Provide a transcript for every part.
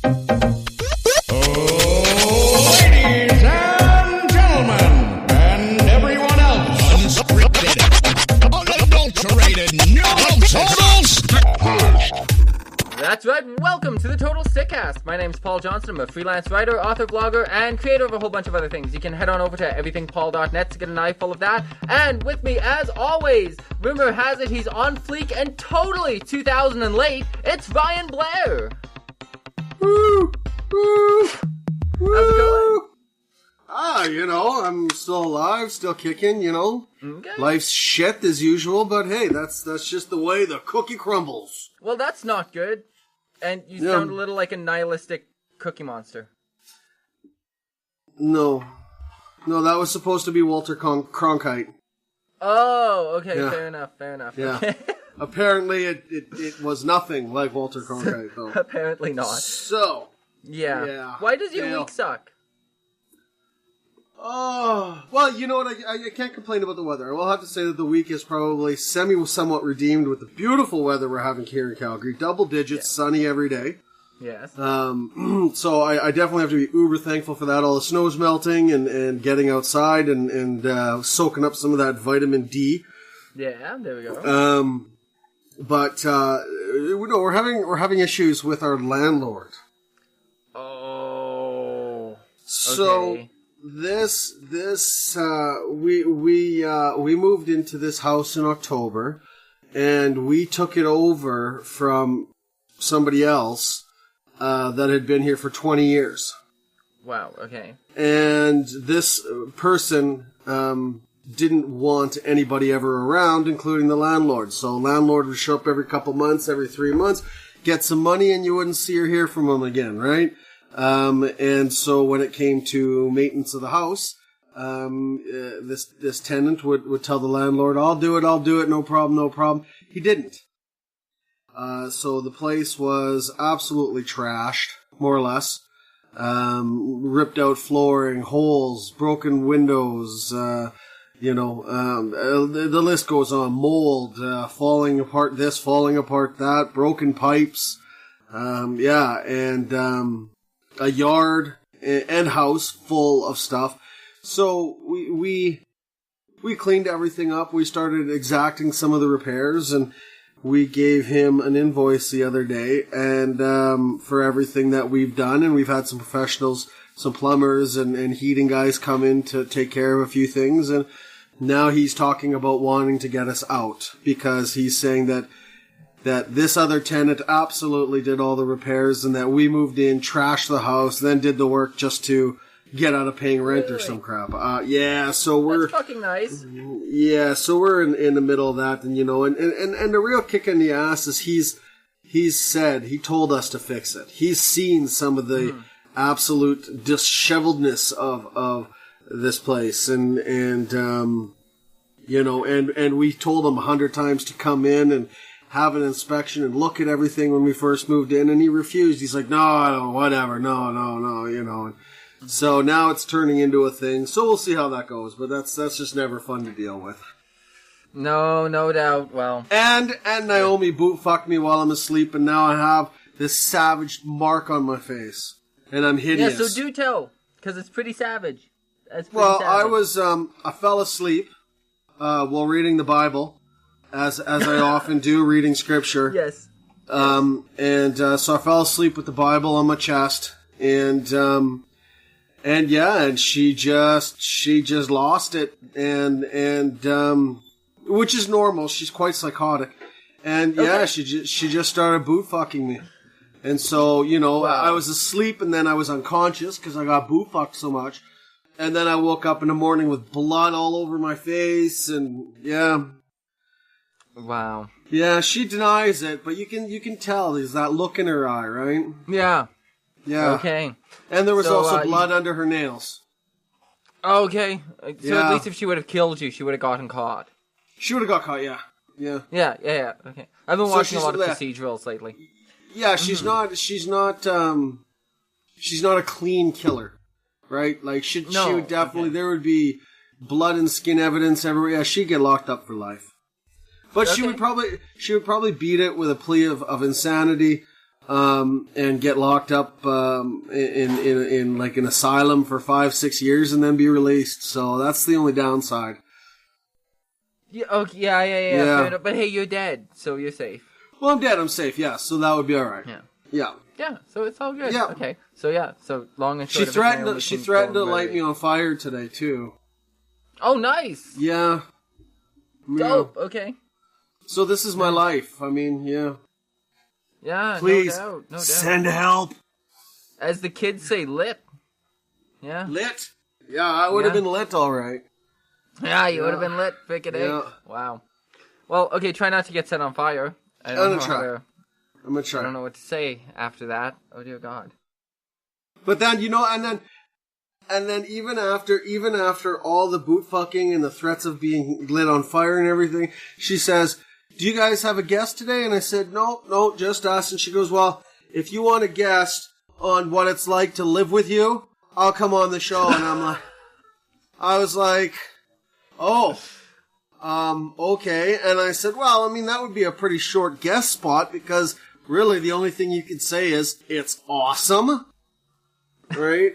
Ladies and gentlemen, and everyone else, unscripted, unadulterated, no totals. That's right, welcome to the Total Sickcast. My name's Paul Johnson. I'm a freelance writer, author, blogger, and creator of a whole bunch of other things. You can head on over to everythingpaul.net to get an eyeful of that. And with me, as always, rumor has it he's on fleek and totally 2000 and late, it's Ryan Blair. Woo! Woo! How's it going? I'm still alive, still kicking, Okay. Life's shit as usual, but hey, that's just the way the cookie crumbles. Well, that's not good. And you sound a little like a nihilistic cookie monster. No, that was supposed to be Walter Cronkite. Oh, okay, Yeah. fair enough. Yeah. Okay. Apparently it was nothing like Walter Cronkite, though. Apparently not. So, Yeah. Why does your Fail. week suck? oh, well, you know what, I can't complain about the weather. I will have to say that the week is probably somewhat redeemed with the beautiful weather we're having here in Calgary. Double digits, sunny every day. Yes. So I definitely have to be uber thankful for that. All the snow's melting and getting outside and soaking up some of that vitamin D. Yeah, there we go. But we're having issues with our landlord. Oh. So Okay. we moved into this house in October, and we took it over from somebody else that had been here for 20 years. Wow, okay. And this person didn't want anybody ever around, including the landlord. So landlord would show up every couple months, every 3 months, get some money, and you wouldn't see or hear from him again, right? And so when it came to maintenance of the house, this tenant would tell the landlord, I'll do it, no problem. He didn't. So the place was absolutely trashed, more or less. Ripped out flooring, holes, broken windows, the list goes on. Mold, falling apart this, falling apart that, broken pipes, a yard and house full of stuff. So we cleaned everything up. We started exacting some of the repairs, and we gave him an invoice the other day, and for everything that we've done. And we've had some professionals, some plumbers and heating guys come in to take care of a few things. And now he's talking about wanting to get us out because he's saying that this other tenant absolutely did all the repairs, and that we moved in, trashed the house, then did the work just to get out of paying rent or some crap. So we're... That's fucking nice. Yeah, so we're in the middle of that, and the real kick in the ass is he told us to fix it. He's seen some of the absolute disheveledness of this place, and we told him 100 times to come in and have an inspection and look at everything when we first moved in, and he refused. He's like, no, whatever, no. So now it's turning into a thing. So we'll see how that goes, but that's just never fun to deal with. No doubt. Well, and Naomi boot fucked me while I'm asleep, and now I have this savage mark on my face, and I'm hideous. yeah. So do tell, because it's pretty savage. That's pretty savage. I fell asleep while reading the Bible. As I often do, reading scripture. Yes. So I fell asleep with the Bible on my chest, and she just lost it, and which is normal. She's quite psychotic, and she just started boot fucking me, and so wow. I was asleep, and then I was unconscious because I got boot fucked so much, and then I woke up in the morning with blood all over my face, and yeah. Wow. Yeah, she denies it, but you can tell there's that look in her eye, right? Yeah. Yeah. Okay. And there was also blood under her nails. Okay. So at least if she would have killed you, she would have gotten caught. She would have got caught, yeah. Yeah. Yeah. Okay. I've been watching a lot of procedurals lately. Yeah, she's not a clean killer, right? Like she would definitely there would be blood and skin evidence everywhere. Yeah, she'd get locked up for life. But she would probably beat it with a plea of insanity, and get locked up in like an asylum for 5-6 years and then be released. So that's the only downside. Yeah, okay, yeah. Fair enough. But hey, you're dead, so you're safe. Well, I'm dead. I'm safe. Yeah, so that would be all right. Yeah. Yeah, so it's all good. Yeah. Okay. So long and She short. threatened to light me on fire today too. Oh, nice. Yeah. Dope. Okay. So this is my life. I mean, yeah. Yeah. Please no doubt. send help. As the kids say, lit. Yeah. Lit. Yeah, I would have been lit, all right. Yeah, you would have been lit. Freaking Yeah. Wow. Well, okay. Try not to get set on fire. I'm gonna try. I don't know what to say after that. Oh dear God. But then and then even after all the boot fucking and the threats of being lit on fire and everything, she says, "Do you guys have a guest today?" And I said, "No, just us." And she goes, "Well, if you want a guest on what it's like to live with you, I'll come on the show." And I was like, "Oh, okay." And I said, "Well, I mean, that would be a pretty short guest spot because really the only thing you could say is it's awesome." Right?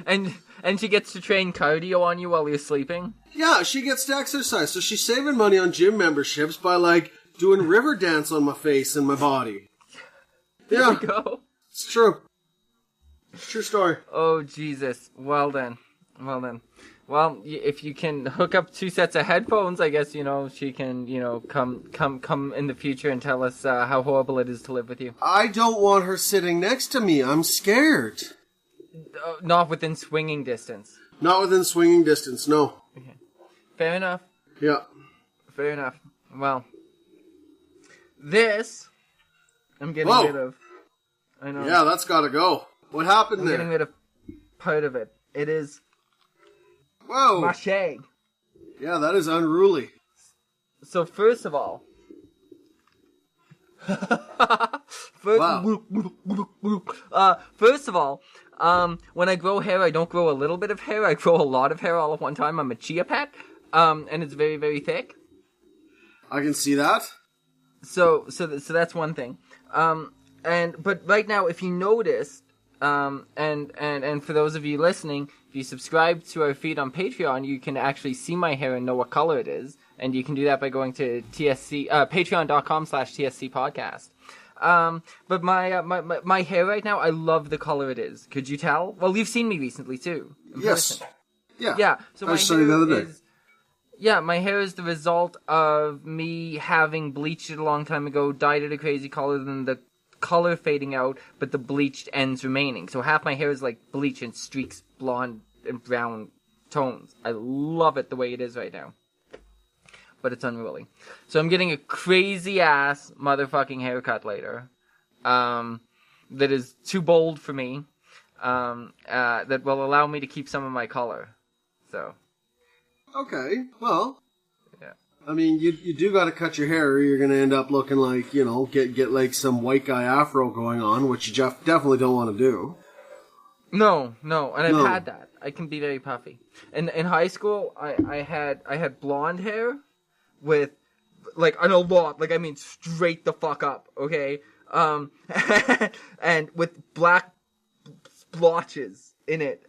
And she gets to train cardio on you while you're sleeping? Yeah, she gets to exercise. So she's saving money on gym memberships by, like, doing river dance on my face and my body. There Yeah. we go. It's true. It's a true story. Oh, Jesus. Well then. Well, if you can hook up 2 sets of headphones, I guess, she can, come in the future and tell us how horrible it is to live with you. I don't want her sitting next to me. I'm scared. Not within swinging distance. Not within swinging distance, no. Okay. Fair enough. Yeah. Fair enough. Well, this I'm getting Whoa. rid of. I know. Yeah, that's gotta go. What happened I'm there? getting rid of part of it. It is Whoa. my shade. Yeah, that is unruly. So first of all, first of all, when I grow hair, I don't grow a little bit of hair. I grow a lot of hair all at one time. I'm a chia pet, and it's very, very thick. I can see that. So that's one thing. But right now, if you notice, and for those of you listening, if you subscribe to our feed on Patreon, you can actually see my hair and know what color it is. And you can do that by going to patreon.com/TSC podcast. But my hair right now, I love the color it is. Could you tell? Well, you've seen me recently too. Yes. Person. Yeah. Yeah. So I saw you the other day. My hair is the result of me having bleached it a long time ago, dyed it a crazy color, then the color fading out, but the bleached ends remaining. So half my hair is like bleach and streaks blonde and brown tones. I love it the way it is right now. But it's unruly. So I'm getting a crazy ass motherfucking haircut later. That is too bold for me. That will allow me to keep some of my color. So. Okay, well. Yeah. I mean, you do gotta cut your hair or you're gonna end up looking like, get like some white guy afro going on, which you definitely don't want to do. No, and I've had that. I can be very puffy. In high school, I had blonde hair with, like, a lot, like, I mean, straight the fuck up, okay? And with black splotches in it.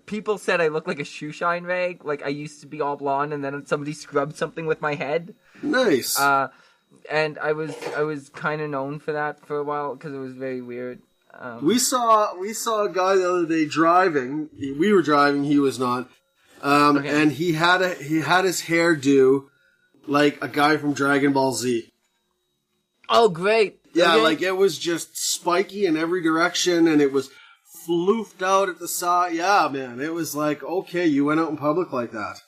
People said I looked like a shoe shine rag, like I used to be all blonde and then somebody scrubbed something with my head. Nice. And I was kind of known for that for a while because it was very weird. We saw a guy the other day driving. We were driving, he was not. Okay. And he had his hair do like a guy from Dragon Ball Z. Oh, great. Yeah, Okay. like it was just spiky in every direction and it was floofed out at the side. Yeah, man. It was like, okay, you went out in public like that.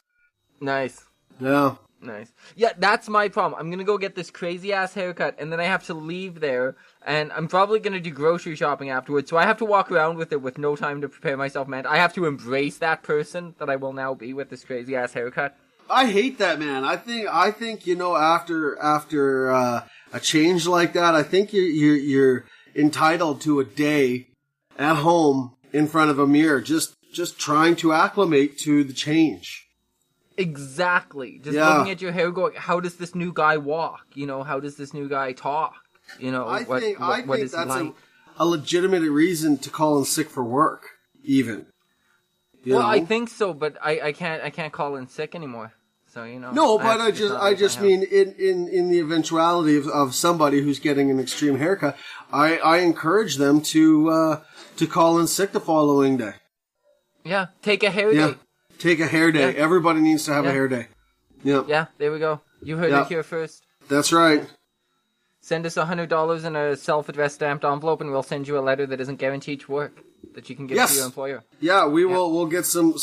Nice. Yeah. Nice. Yeah, that's my problem. I'm gonna go get this crazy ass haircut, and then I have to leave there, and I'm probably gonna do grocery shopping afterwards, so I have to walk around with it with no time to prepare myself, man. I have to embrace that person that I will now be with this crazy ass haircut. I hate that, man. I think after a change like that, I think you're entitled to a day at home in front of a mirror, just trying to acclimate to the change. Exactly. Just looking at your hair going, how does this new guy walk? How does this new guy talk? You know, I think is that's like. a legitimate reason to call in sick for work, even. You know? I think so, but I can't call in sick anymore. So, you know. No, but I just mean in the eventuality of somebody who's getting an extreme haircut, I encourage them to call in sick the following day. Yeah, take a hair day. Take a hair day. Yeah. Everybody needs to have a hair day. Yeah. Yeah, there we go. You heard it here first. That's right. Send us $100 in a self-addressed stamped envelope, and we'll send you a letter that isn't guaranteed to work that you can give to your employer. Yeah, we'll get some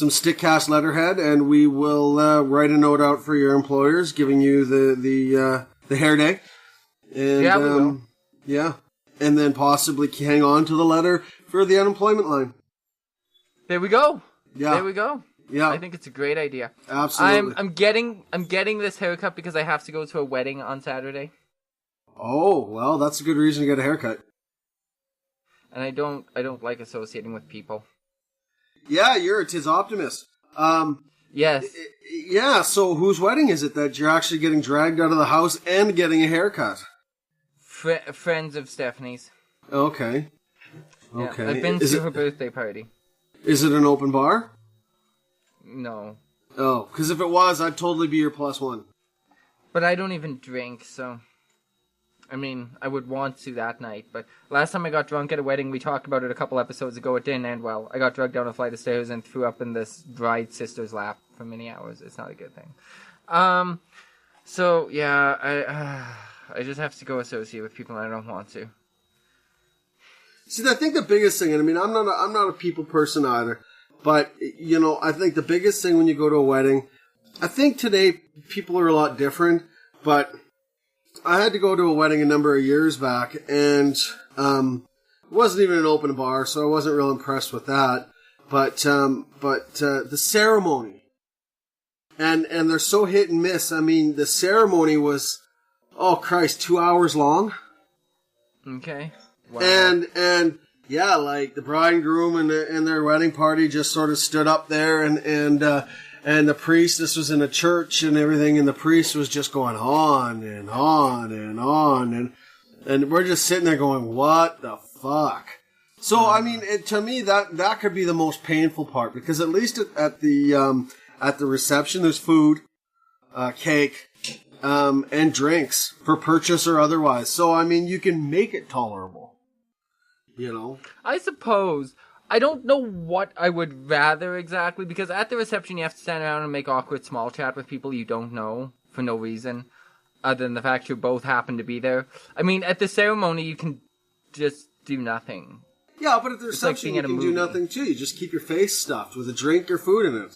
stick cast letterhead, and we will write a note out for your employers, giving you the hair day. And, yeah, we will. Yeah, and then possibly hang on to the letter for the unemployment line. There we go. Yeah, there we go. Yeah, I think it's a great idea. Absolutely. I'm getting this haircut because I have to go to a wedding on Saturday. Oh, well, that's a good reason to get a haircut. And I don't like associating with people. Yeah, you're a tis optimist. Yes. Yeah, so whose wedding is it that you're actually getting dragged out of the house and getting a haircut? Friends of Stephanie's. Okay. Yeah, Okay. I've been to her birthday party. Is it an open bar? No. Oh, because if it was, I'd totally be your plus one. But I don't even drink, so... I mean, I would want to that night, but last time I got drunk at a wedding, we talked about it a couple episodes ago, it didn't end well. I got dragged down a flight of stairs and threw up in this bride sister's lap for many hours. It's not a good thing. So, yeah, I just have to go associate with people I don't want to. See, I think the biggest thing, and I mean, I'm not a people person either, but, you know, I think the biggest thing when you go to a wedding, I think today people are a lot different, but I had to go to a wedding a number of years back, and it wasn't even an open bar, so I wasn't real impressed with that. But the ceremony, and they're so hit and miss. I mean, the ceremony was, oh Christ, 2 hours long. Okay. Wow. And yeah, like the bride and groom and their wedding party just sort of stood up there, and the priest, this was in a church and everything, and the priest was just going on and on and on, and we're just sitting there going, what the fuck? So, I mean, to me, that could be the most painful part, because at least at the reception, there's food, cake, and drinks for purchase or otherwise. So, I mean, you can make it tolerable, you know? I suppose. I don't know what I would rather exactly, because at the reception you have to stand around and make awkward small chat with people you don't know for no reason, other than the fact you both happen to be there. I mean, at the ceremony you can just do nothing. Yeah, but at the reception you can do nothing too. You just keep your face stuffed with a drink or food in it.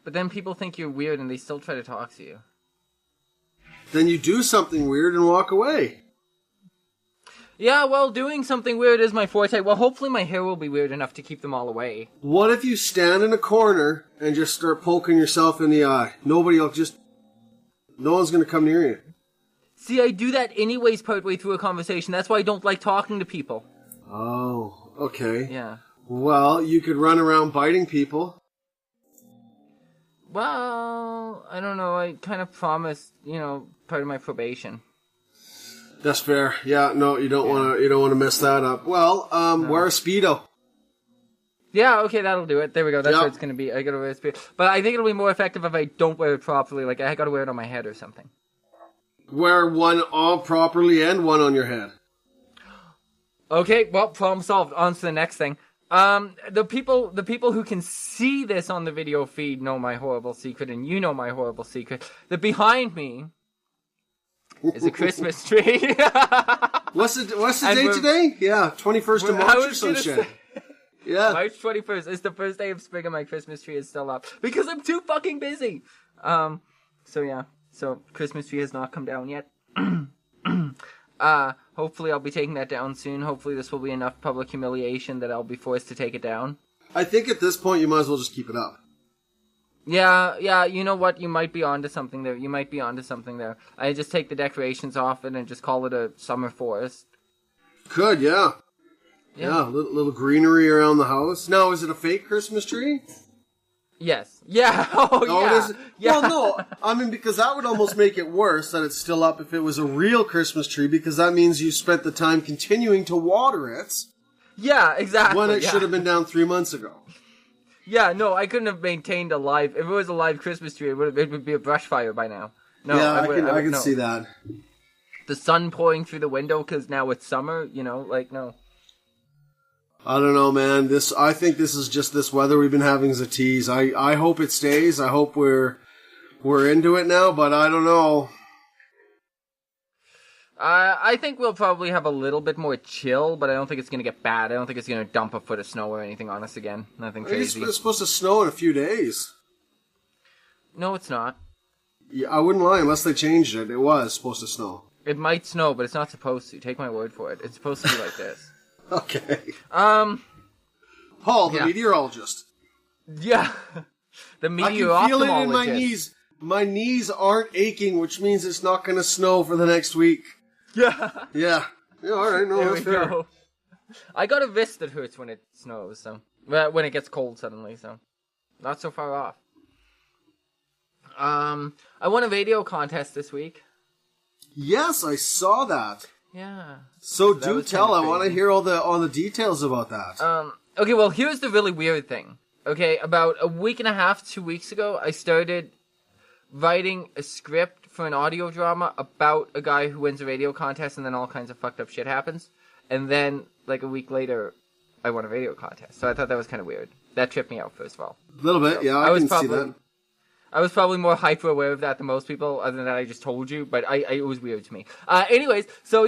But then people think you're weird and they still try to talk to you. Then you do something weird and walk away. Yeah, well, doing something weird is my forte. Well, hopefully my hair will be weird enough to keep them all away. What if you stand in a corner and just start poking yourself in the eye? No one's going to come near you. See, I do that anyways partway through a conversation. That's why I don't like talking to people. Oh, okay. Yeah. Well, you could run around biting people. Well, I don't know. I kind of promised, part of my probation. That's fair. Yeah, no, you don't want to mess that up. Well, wear a Speedo. Yeah, okay, that'll do it. There we go. That's what it's going to be. I got to wear a Speedo. But I think it'll be more effective if I don't wear it properly. Like, I got to wear it on my head or something. Wear one all properly and one on your head. Okay, well, problem solved. On to the next thing. The people who can see this on the video feed know my horrible secret, and you know my horrible secret. That behind me is a Christmas tree. What's the date today? Yeah, 21st of March or some shit. Yeah. March 21st is the first day of spring and my Christmas tree is still up. Because I'm too fucking busy. So Christmas tree has not come down yet. Hopefully I'll be taking that down soon. Hopefully this will be enough public humiliation that I'll be forced to take it down. I think at this point you might as well just keep it up. Yeah, you know what? You might be onto something there. I just take the decorations off it and just call it a summer forest. Could, yeah. Yeah, little greenery around the house. Now, is it a fake Christmas tree? Yes. Yeah. Oh, No, yeah. it isn't. Yeah. Well, no. I mean, because that would almost make it worse that it's still up if it was a real Christmas tree, because that means you spent the time continuing to water it Yeah, exactly. when it yeah. should have been down 3 months ago. Yeah, no, I couldn't have maintained a live... If it was a live Christmas tree, it would be a brush fire by now. No, Yeah, I can no. see that. The sun pouring through the window because now it's summer, no. I don't know, man. I think this is just this weather we've been having as a tease. I hope it stays. I hope we're into it now, but I don't know. I think we'll probably have a little bit more chill, but I don't think it's going to get bad. I don't think it's going to dump a foot of snow or anything on us again. Nothing crazy. It's supposed to snow in a few days. No, it's not. Yeah, I wouldn't lie unless they changed it. It was supposed to snow. It might snow, but it's not supposed to. Take my word for it. It's supposed to be like this. Okay. Paul, the meteorologist. Yeah. The meteorologist. I can feel it in my knees. My knees aren't aching, which means it's not going to snow for the next week. Yeah. Yeah. Yeah, all right. No, there that's we fair. go. I got a wrist that hurts when it snows, so... Well, when it gets cold suddenly, so... Not so far off. I won a radio contest this week. Yes, I saw that. Yeah. So that do was tell. kinda I want to crazy. hear all the details about that. Okay, well, here's the really weird thing. Okay, about a week and a half, 2 weeks ago, I started writing a script for an audio drama about a guy who wins a radio contest and then all kinds of fucked up shit happens. And then, like a week later, I won a radio contest. So I thought that was kind of weird. That tripped me out, first of all. A little bit, yeah, I can see that. I was probably more hyper aware of that than most people, other than that I just told you, but it was weird to me. Anyways, so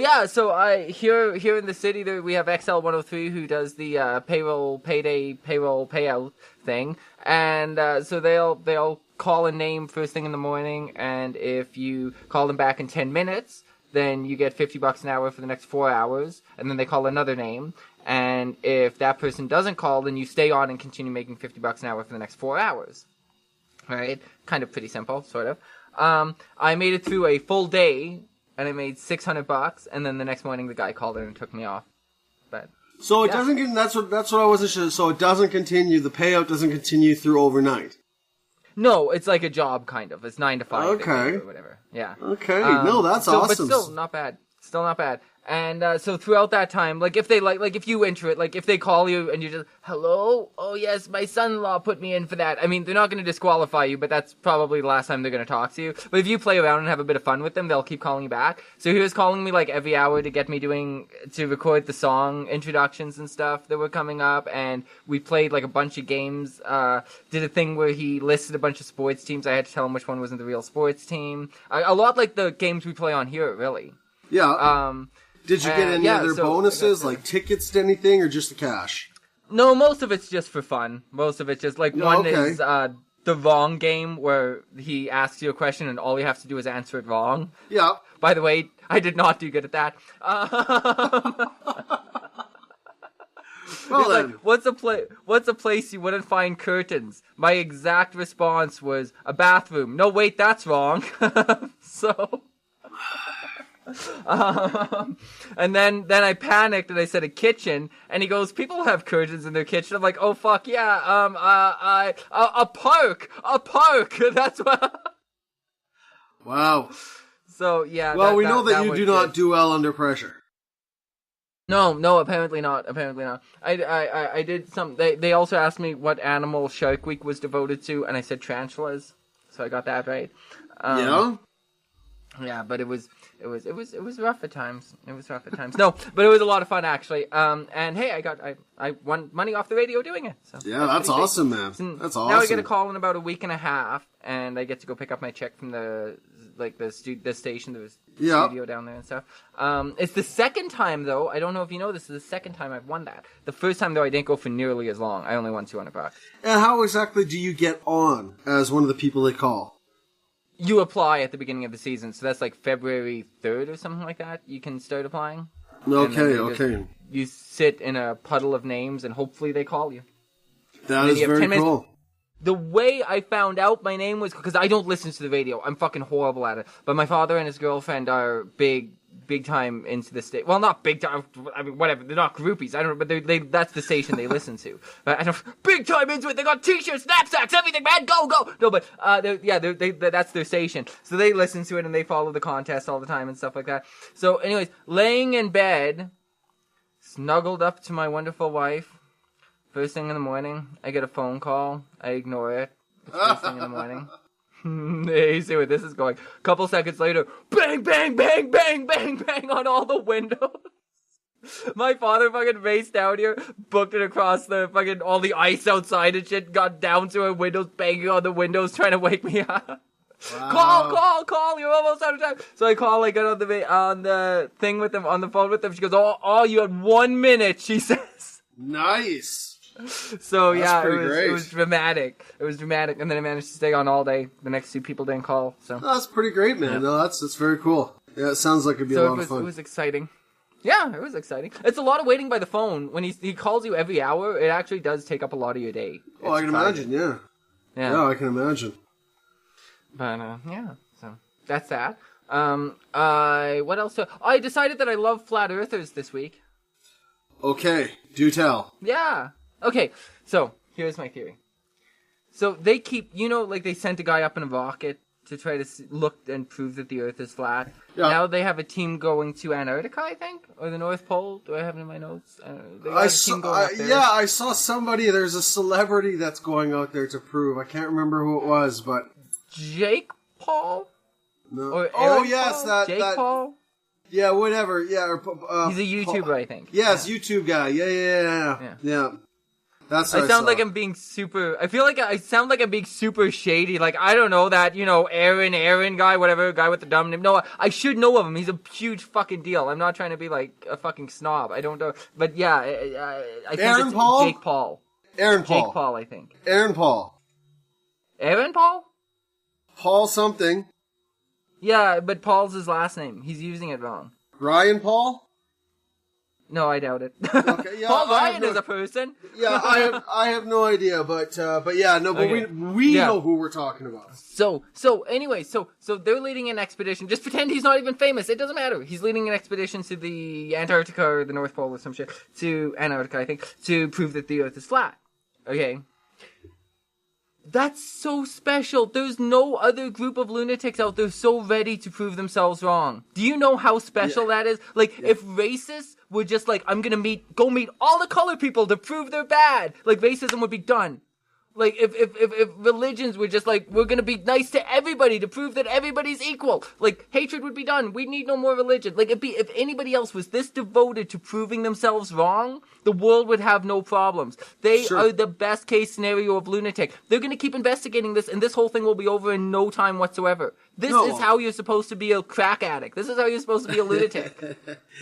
I here in the city there we have XL 103 who does the payroll payout thing, and so they'll call a name first thing in the morning, and if you call them back in 10 minutes, then you get $50 an hour for the next 4 hours, and then they call another name, and if that person doesn't call, then you stay on and continue making $50 an hour for the next 4 hours. Right? Kind of pretty simple, sort of. I made it through a full day, and I made $600, and then the next morning the guy called in and took me off. But so it doesn't get. That's what I wasn't sure. So it doesn't continue. The payout doesn't continue through overnight. No, it's like a job, kind of. It's 9 to 5. Okay. Or whatever. Yeah. Okay. No, that's awesome. But still not bad. Still not bad. And so throughout that time, like if they like if you enter it, like if they call you and you're just, hello, oh yes, my son-in-law put me in for that. I mean, they're not going to disqualify you, but that's probably the last time they're going to talk to you. But if you play around and have a bit of fun with them, they'll keep calling you back. So he was calling me like every hour to get me to record the song introductions and stuff that were coming up. And we played like a bunch of games. Did a thing where he listed a bunch of sports teams. I had to tell him which one wasn't the real sports team. A lot like the games we play on here, really. Yeah. Did you get any other bonuses, like tickets to anything, or just the cash? No, most of it's just for fun. Most of it's just, like, one is the wrong game, where he asks you a question and all you have to do is answer it wrong. Yeah. By the way, I did not do good at that. Well then. Like, what's a place you wouldn't find curtains? My exact response was, a bathroom. No, wait, that's wrong. So... and then I panicked and I said a kitchen, and he goes, people have curtains in their kitchen. I'm like, oh fuck yeah, a park, that's what. Wow. So yeah. Well, we know that you do not do well under pressure. No, apparently not. I did some. They also asked me what animal Shark Week was devoted to, and I said tarantulas, so I got that right. Yeah. Yeah, but it was rough at times. No, but it was a lot of fun actually. And hey, I won money off the radio doing it. So yeah, that's awesome, man. That's awesome. Now I get a call in about a week and a half, and I get to go pick up my check from the station, the studio down there and stuff. It's the second time though. I don't know if you know this. Is the second time I've won that. The first time though, I didn't go for nearly as long. I only won $200. And how exactly do you get on as one of the people they call? You apply at the beginning of the season, so that's like February 3rd or something like that. You can start applying. Okay. You sit in a puddle of names, and hopefully they call you. That is very cool. The way I found out my name was because I don't listen to the radio. I'm fucking horrible at it. But my father and his girlfriend are big big time into the state. Well, not big time. I mean, whatever. They're not groupies. I don't know, but they that's the station they listen to. But I don't big time into it. They got t-shirts, knapsacks, everything, man. Go. No, but that's their station. So they listen to it and they follow the contest all the time and stuff like that. So, anyways, laying in bed, snuggled up to my wonderful wife. First thing in the morning, I get a phone call. I ignore it. It's first thing in the morning. Hey, you see where this is going. A couple seconds later, bang, bang, bang, bang, bang, bang on all the windows. My father fucking raced down here, booked it across the fucking, all the ice outside and shit, got down to her windows, banging on the windows, trying to wake me up. Wow. Call, you're almost out of time. So I call, I get on the thing with them, on the phone with them. She goes, oh, you had 1 minute, she says. Nice. So That's yeah, great. it was dramatic. And then I managed to stay on all day. The next two people didn't call. So that's pretty great, man. Yeah. No, that's very cool. Yeah, it sounds like it'd be a lot of fun. It was exciting. Yeah, it was exciting. It's a lot of waiting by the phone. When he calls you every hour, it actually does take up a lot of your day. Oh, I can imagine. Yeah. Yeah, I can imagine. But yeah, so that's that. What else? I decided that I love flat earthers this week. Okay, do tell. Yeah. Okay, so here's my theory. So they keep, like they sent a guy up in a rocket to try to look and prove that the Earth is flat. Yeah. Now they have a team going to Antarctica, I think, or the North Pole. Do I have it in my notes? I saw somebody. There's a celebrity that's going out there to prove. I can't remember who it was, but Jake Paul. No. Or yes, Paul? Jake Paul. Yeah, whatever. Yeah, he's a YouTuber, I think. Yes, yeah. YouTube guy. Yeah. That's what I sound like I'm being super. I feel like I sound like I'm being super shady. Like, I don't know that, Aaron guy, whatever, guy with the dumb name. No, I should know of him. He's a huge fucking deal. I'm not trying to be like a fucking snob. I don't know. But yeah, I think Aaron it's Paul? Jake Paul. Aaron Paul. Jake Paul, I think. Aaron Paul. Aaron Paul? Paul something. Yeah, but Paul's his last name. He's using it wrong. Ryan Paul? No, I doubt it. Okay, yeah, Paul Ryan is a person. Yeah, I have no idea, but yeah, no, but okay. we know who we're talking about. So anyway, so they're leading an expedition. Just pretend he's not even famous. It doesn't matter. He's leading an expedition to the Antarctica or the North Pole or some shit. To Antarctica, I think, to prove that the Earth is flat. Okay. That's so special. There's no other group of lunatics out there so ready to prove themselves wrong. Do you know how special that is? Like, if racists were just like, I'm gonna go meet all the colored people to prove they're bad, like, racism would be done. Like, if religions were just like, we're gonna be nice to everybody to prove that everybody's equal, like, hatred would be done. We'd need no more religion. Like, if anybody else was this devoted to proving themselves wrong, the world would have no problems. They are the best case scenario of lunatic. They're gonna keep investigating this, and this whole thing will be over in no time whatsoever. This is how you're supposed to be a crack addict. This is how you're supposed to be a lunatic.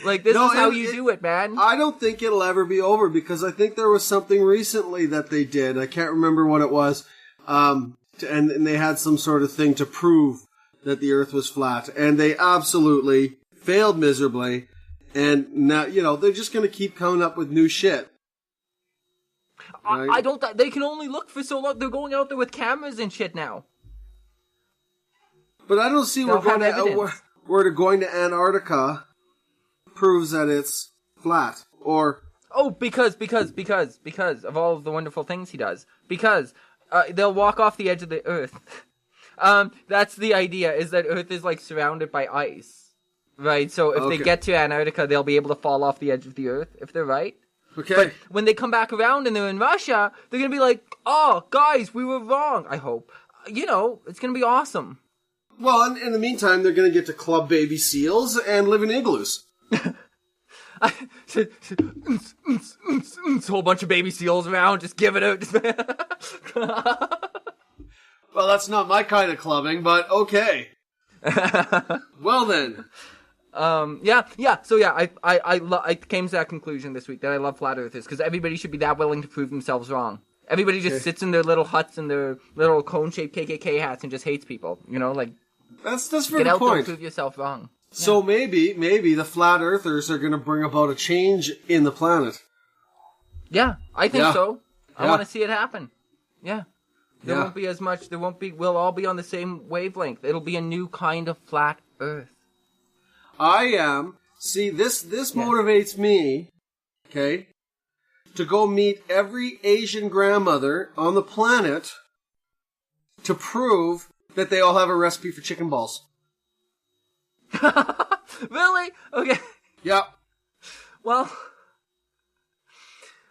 Like, this is how you do it, man. I don't think it'll ever be over, because I think there was something recently that they did. I can't remember what it was. And they had some sort of thing to prove that the Earth was flat. And they absolutely failed miserably. And now, they're just going to keep coming up with new shit. Right? I don't... They can only look for so long. They're going out there with cameras and shit now. But I don't see where going to Antarctica proves that it's flat. Or... Oh, because of all of the wonderful things he does. Because they'll walk off the edge of the Earth. That's the idea, is that Earth is, like, surrounded by ice. Right? So if they get to Antarctica, they'll be able to fall off the edge of the Earth, if they're right. Okay. But when they come back around and they're in Russia, they're going to be like, oh, guys, we were wrong, I hope. It's going to be awesome. Well, in the meantime, they're going to get to club baby seals and live in igloos. Whole bunch of baby seals around, just give it out. Well, that's not my kind of clubbing, but okay. Well then. So I came to that conclusion this week that I love flat earthers, because everybody should be that willing to prove themselves wrong. Everybody just sits in their little huts and their little cone-shaped KKK hats and just hates people. That's very get out point. there and prove yourself wrong. So maybe the flat earthers are going to bring about a change in the planet. Yeah, I think so. I want to see it happen. Yeah. There won't be as much. We'll all be on the same wavelength. It'll be a new kind of flat earth. I am. See, this motivates me, okay, to go meet every Asian grandmother on the planet to prove that they all have a recipe for chicken balls. Really? Okay. Yeah. Well,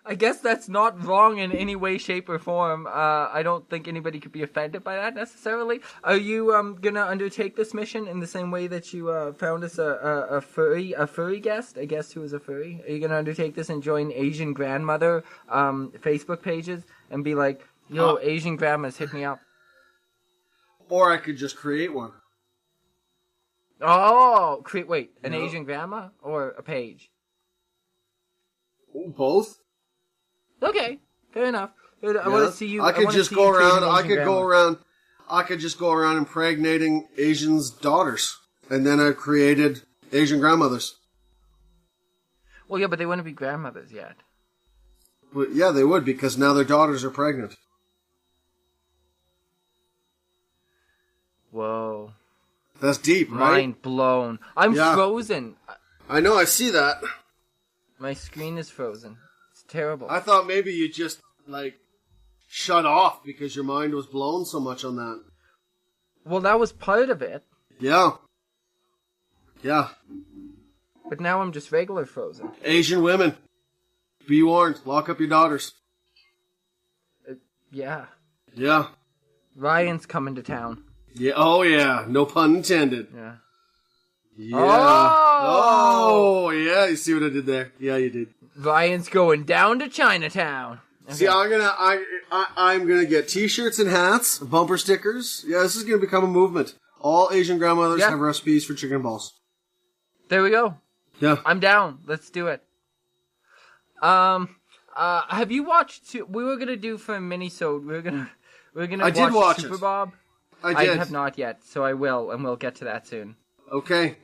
I guess that's not wrong in any way, shape, or form. I don't think anybody could be offended by that necessarily. Are you gonna undertake this mission in the same way that you found us a furry guest, a guest who is a furry? Are you gonna undertake this and join Asian grandmother Facebook pages and be like, "Yo, Asian grandmas, hit me up"? Or I could just create one. Oh, wait, an Asian grandma or a page? Both. Okay, fair enough. I want to see you. I could just go around. I could just go around impregnating Asians' daughters, and then I've created Asian grandmothers. Well, yeah, but they wouldn't be grandmothers yet. But yeah, they would, because now their daughters are pregnant. Whoa. That's deep, right? Mind blown. I'm frozen. I know, I see that. My screen is frozen. It's terrible. I thought maybe you just, shut off because your mind was blown so much on that. Well, that was part of it. Yeah. Yeah. But now I'm just regular frozen. Asian women, be warned. Lock up your daughters. Yeah. Yeah. Ryan's coming to town. Yeah. Oh, yeah. No pun intended. Yeah. Yeah. Oh, yeah. You see what I did there? Yeah, you did. Ryan's going down to Chinatown. Okay. See, I'm gonna get T-shirts and hats, bumper stickers. Yeah, this is gonna become a movement. All Asian grandmothers have recipes for chicken balls. There we go. Yeah, I'm down. Let's do it. Have you watched? We were gonna do for a mini-sode. We were gonna. I did watch Super it. Bob. I did. I have not yet, so I will, and we'll get to that soon. Okay.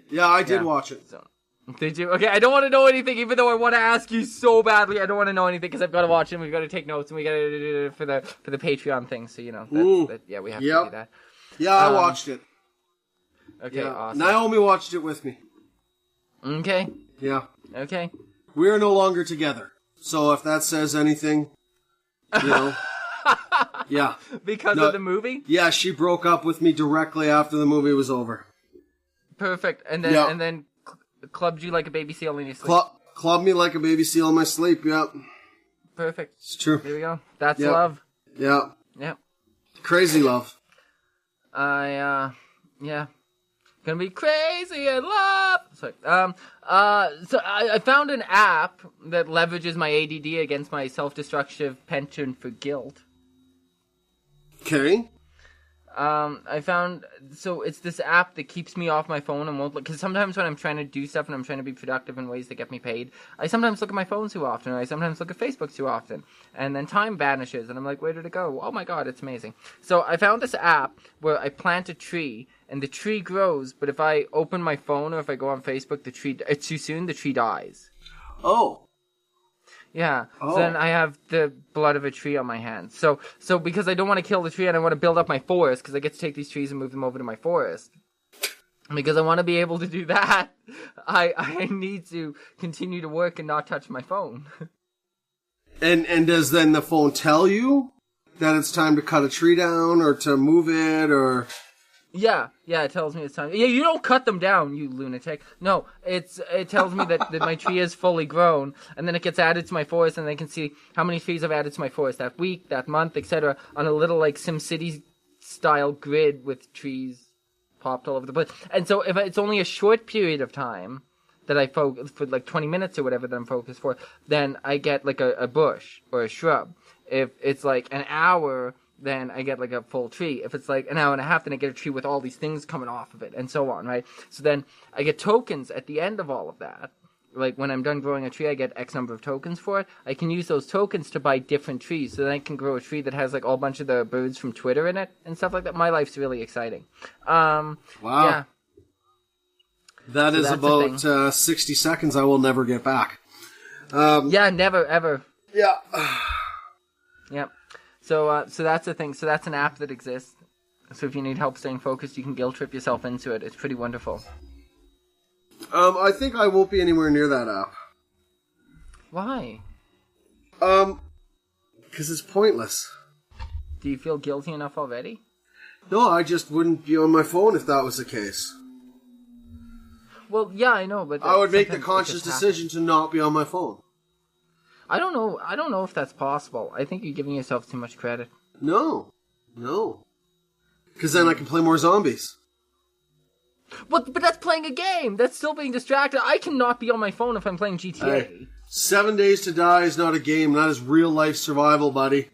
Yeah, I did watch it. So, did you? Okay, I don't want to know anything, even though I want to ask you so badly. I don't want to know anything because I've got to watch it. And we've got to take notes, and we got to do it for the Patreon thing. So we have to do that. Yeah, I watched it. Okay, awesome. Naomi watched it with me. Okay. Yeah. Okay. We are no longer together. So if that says anything, yeah. Because of the movie? Yeah, she broke up with me directly after the movie was over. Perfect. And then clubbed you like a baby seal in your sleep. Clubbed me like a baby seal in my sleep, yeah. Perfect. It's true. There we go. That's love. Yeah. Yeah. Crazy love. Yeah. Gonna be crazy in love. Sorry. So I found an app that leverages my ADD against my self-destructive penchant for guilt. Okay. So it's this app that keeps me off my phone and won't look, because sometimes when I'm trying to do stuff and I'm trying to be productive in ways that get me paid, I sometimes look at my phone too often, or I sometimes look at Facebook too often, and then time vanishes, and I'm like, where did it go? Oh my god, it's amazing. So I found this app where I plant a tree, and the tree grows, but if I open my phone or if I go on Facebook, it's too soon, the tree dies. Oh. Yeah, so then I have the blood of a tree on my hands. So because I don't want to kill the tree and I want to build up my forest, because I get to take these trees and move them over to my forest, because I want to be able to do that, I need to continue to work and not touch my phone. And does then the phone tell you that it's time to cut a tree down or to move it or... Yeah, it tells me it's time. Yeah, you don't cut them down, you lunatic. No, it tells me that my tree is fully grown, and then it gets added to my forest, and I can see how many trees I've added to my forest that week, that month, etc., on a little, SimCity style grid with trees popped all over the place. And so if it's only a short period of time that I focus, for 20 minutes or whatever that I'm focused for, then I get a bush or a shrub. If it's an hour, then I get a full tree. If it's an hour and a half, then I get a tree with all these things coming off of it, and so on, right? So then I get tokens at the end of all of that. When I'm done growing a tree, I get X number of tokens for it. I can use those tokens to buy different trees, so then I can grow a tree that has a whole bunch of the birds from Twitter in it, and stuff like that. My life's really exciting. Wow. Yeah. That is about 60 seconds I will never get back. Yeah, never, ever. Yeah. Yep. So that's the thing. So that's an app that exists. So if you need help staying focused, you can guilt trip yourself into it. It's pretty wonderful. I think I won't be anywhere near that app. Why? Because it's pointless. Do you feel guilty enough already? No, I just wouldn't be on my phone if that was the case. Well, yeah, I know, but I would make the conscious decision to not be on my phone. I don't know if that's possible. I think you're giving yourself too much credit. No. Because then I can play more zombies. But that's playing a game. That's still being distracted. I cannot be on my phone if I'm playing GTA. Hey, 7 Days to Die is not a game. That is real life survival, buddy.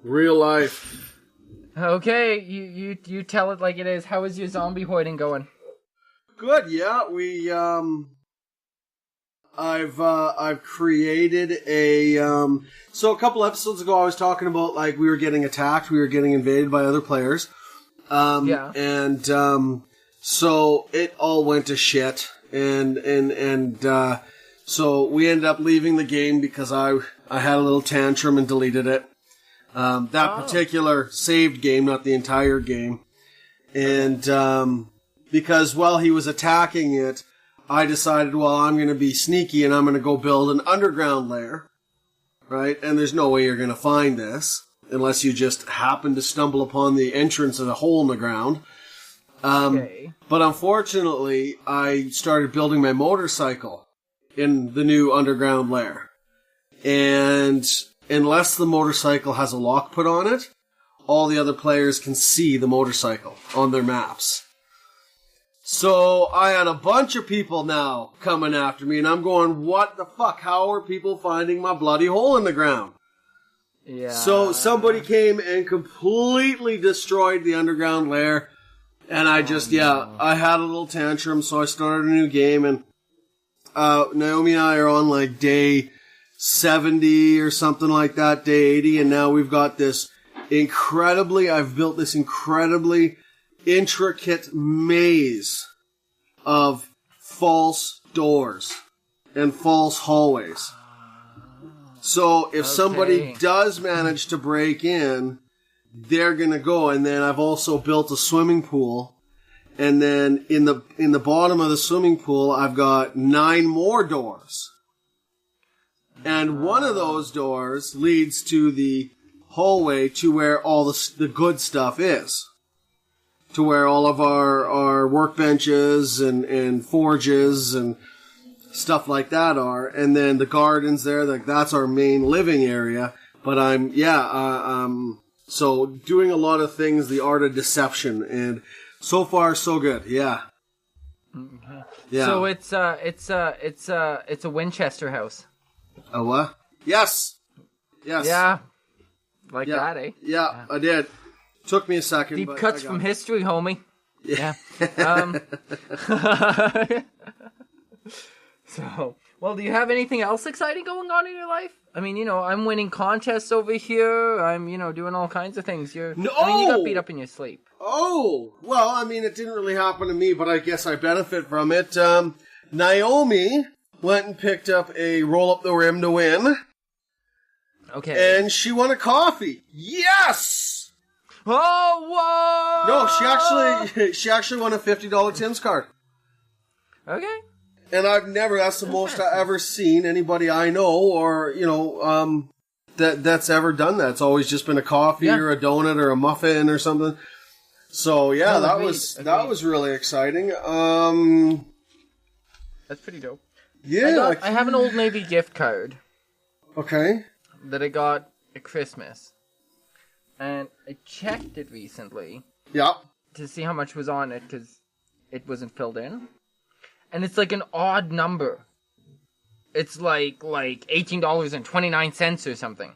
Real life. Okay, you tell it like it is. How is your zombie hoarding going? Good, yeah. I've created a so a couple episodes ago I was talking about like we were getting attacked, we were getting invaded by other players. So it all went to shit and so we ended up leaving the game because I had a little tantrum and deleted it. That particular saved game, not the entire game. And because while he was attacking it, I decided, well, I'm going to be sneaky and I'm going to go build an underground lair, right? And there's no way you're going to find this unless you just happen to stumble upon the entrance of a hole in the ground. Okay. But unfortunately, I started building my motorcycle in the new underground lair. And unless the motorcycle has a lock put on it, all the other players can see the motorcycle on their maps. So I had a bunch of people now coming after me, and I'm going, what the fuck? How are people finding my bloody hole in the ground? Yeah. So somebody came and completely destroyed the underground lair, and I I had a little tantrum, so I started a new game, and Naomi and I are on like day 70 or something like that, day 80, and now we've got this I've built this incredibly intricate maze of false doors and false hallways. So if somebody does manage to break in, they're gonna go. And then I've also built a swimming pool. And then in the bottom of the swimming pool, I've got 9 more doors. And one of those doors leads to the hallway to where all the good stuff is. To where all of our workbenches and forges and stuff like that are. And then the gardens there, that's our main living area. But so doing a lot of things, the art of deception. And so far, so good. Yeah. Okay. Yeah. So it's a Winchester house. A what? Yes. Yeah. Like that, eh? Yeah, I did. Took me a second. Deep cuts from history, homie. Yeah. So, well, do you have anything else exciting going on in your life? I mean, I'm winning contests over here. I'm, doing all kinds of things. You got beat up in your sleep. Oh, well, I mean, it didn't really happen to me, but I guess I benefit from it. Naomi went and picked up a roll up the rim to win. Okay. And she won a coffee. Yes! Oh, whoa! No, she actually won a $50 Tim's card. Okay. And that's the most I've ever seen anybody I know or, that's ever done that. It's always just been a coffee or a donut or a muffin or something. So, yeah, that was really exciting. That's pretty dope. Yeah. I have an Old Navy gift card. Okay. That I got at Christmas. And I checked it recently. Yeah. To see how much was on it, because it wasn't filled in. And it's like an odd number. It's like $18.29 or something.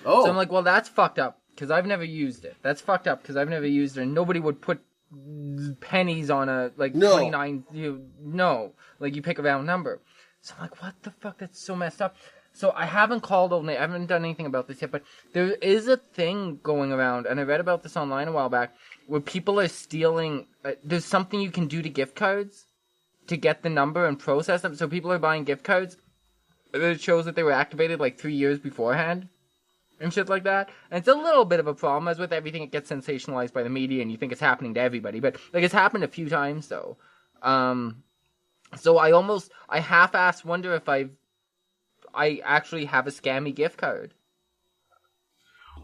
Oh. So I'm like, well, that's fucked up, because I've never used it. That's fucked up, because I've never used it, and nobody would put pennies on a, 29... No. Like, you pick a round number. So I'm like, what the fuck? That's so messed up. So I haven't called Old Navy. I haven't done anything about this yet, but there is a thing going around, and I read about this online a while back, where people are stealing... there's something you can do to gift cards to get the number and process them. So people are buying gift cards that shows that they were activated 3 years beforehand and shit like that. And it's a little bit of a problem. As with everything, it gets sensationalized by the media, and you think it's happening to everybody. But it's happened a few times, though. So I half-assed wonder if I actually have a scammy gift card.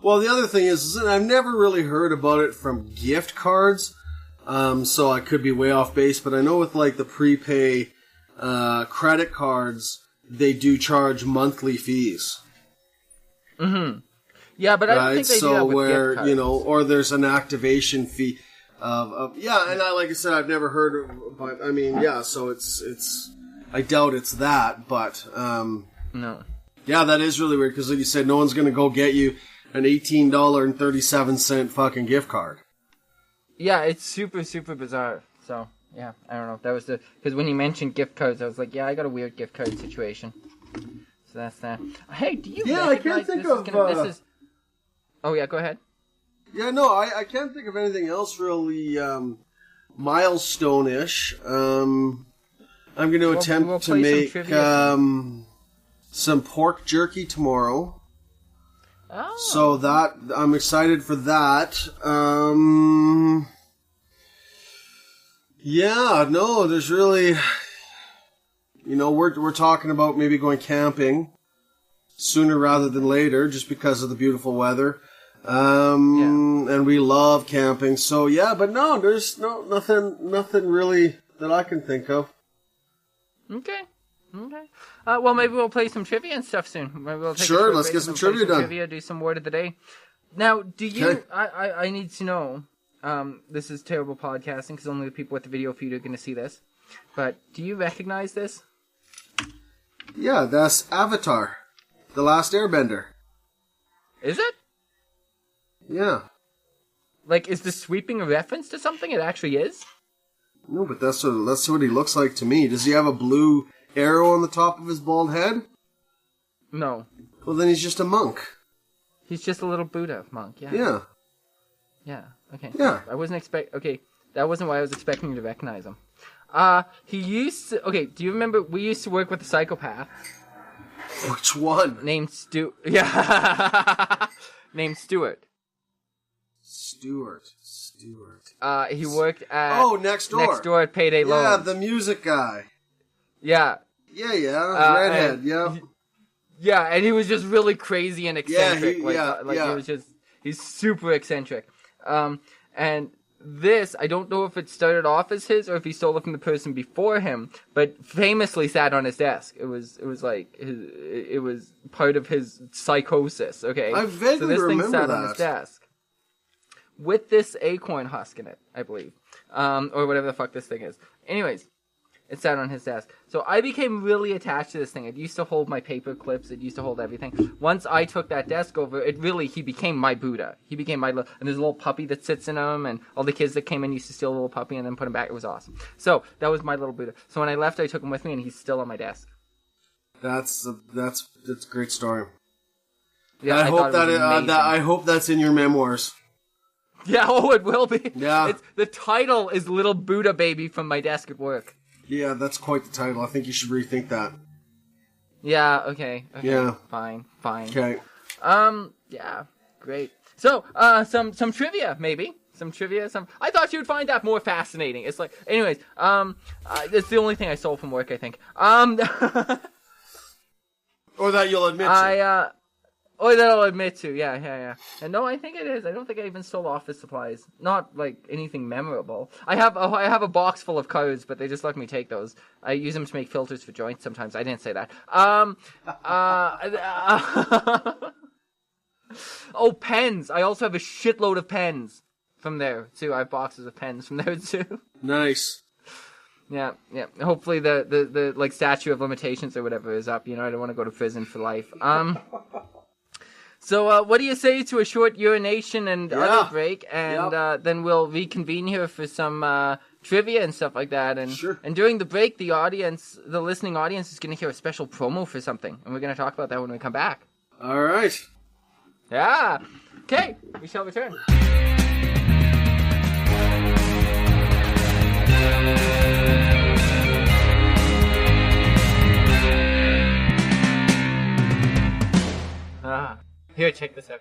Well, the other thing is I've never really heard about it from gift cards, so I could be way off base, but I know with like the prepay credit cards, they do charge monthly fees. Mm-hmm. Yeah, but I don't think they do that with gift cards. Or there's an activation fee and like I said, I've never heard of, but I mean, yeah, so it's I doubt it's that, but no. Yeah, that is really weird, because like you said, no one's going to go get you an $18.37 fucking gift card. Yeah, it's super, super bizarre. So, yeah, I don't know. That was because when you mentioned gift cards, I was like, yeah, I got a weird gift card situation. So that's that. Hey, do you I can't think of... Oh, yeah, go ahead. Yeah, no, I can't think of anything else really milestone-ish. I'm going to attempt to make some pork jerky tomorrow. Oh. So that I'm excited for that. Yeah, no, there's really, we're talking about maybe going camping sooner rather than later, just because of the beautiful weather. And we love camping. So yeah, but no, there's nothing really that I can think of. Okay. Well, maybe we'll play some trivia and stuff soon. Maybe we'll take let's get some trivia done. Trivia, do some word of the day. Now, do you... Okay. I need to know... this is terrible podcasting, because only the people with the video feed are going to see this. But, do you recognize this? Yeah, that's Avatar. The Last Airbender. Is it? Yeah. Like, is this sweeping a reference to something? It actually is? No, but that's what he looks like to me. Does he have a blue arrow on the top of his bald head? No. Well, then he's just a monk. He's just a little Buddha monk, yeah. Yeah. Yeah, okay. Yeah. Okay, that wasn't why I was expecting you to recognize him. He used to... Okay, do you remember... We used to work with a psychopath. Which one? Named Yeah. Named Stuart. Stuart. He worked at... Oh, Next Door. Next Door at Payday Loans. Yeah, the music guy. Yeah. Yeah. Redhead, yeah. Yeah, and he was just really crazy and eccentric. He was just... He's super eccentric. And this, I don't know if it started off as his or if he stole it from the person before him, but famously sat on his desk. It was part of his psychosis, okay? I vaguely remember thing sat on his desk. With this acorn husk in it, I believe. Or whatever the fuck this thing is. Anyways, it sat on his desk. So I became really attached to this thing. It used to hold my paper clips. It used to hold everything. Once I took that desk over, he became my Buddha. He became my and there's a little puppy that sits in him, and all the kids that came in used to steal a little puppy and then put him back. It was awesome. So that was my little Buddha. So when I left, I took him with me, and he's still on my desk. That's a great story. Yeah, I hope that's in your memoirs. Yeah, it will be. Yeah. The title is Little Buddha Baby from My Desk at Work. Yeah, that's quite the title. I think you should rethink that. Yeah, okay. Yeah. Fine. Okay. Yeah, great. So, some trivia, maybe. Some trivia, I thought you would find that more fascinating. It's like, anyways, it's the only thing I stole from work, I think. Or that you'll admit to. Or that I'll admit to, yeah. And no, I think it is. I don't think I even stole office supplies. Not, like, anything memorable. I have a box full of codes, but they just let me take those. I use them to make filters for joints sometimes. I didn't say that. Oh, pens. I also have a shitload of pens from there, too. I have boxes of pens from there, too. Nice. Yeah. Hopefully the like, statute of limitations or whatever is up. I don't want to go to prison for life. So, what do you say to a short urination and other break, and then we'll reconvene here for some trivia and stuff like that. And sure. And during the break, the listening audience is going to hear a special promo for something, and we're going to talk about that when we come back. All right. Yeah. Okay, we shall return. Here, check this out.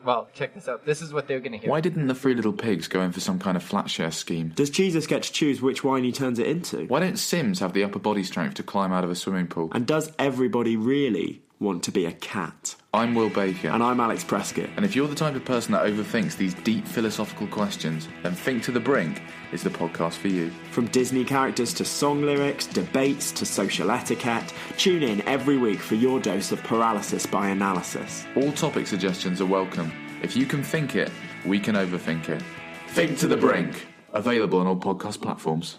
Well, check this out. This is what they're going to hear. Why didn't the Three Little Pigs go in for some kind of flat share scheme? Does Jesus get to choose which wine he turns it into? Why don't Sims have the upper body strength to climb out of a swimming pool? And does everybody really want to be a cat? I'm Will Baker. And I'm Alex Prescott. And if you're the type of person that overthinks these deep philosophical questions, then Think to the Brink is the podcast for you. From Disney characters to song lyrics, debates to social etiquette, tune in every week for your dose of paralysis by analysis. All topic suggestions are welcome. If you can think it, we can overthink it. Think to the Brink. Available on all podcast platforms.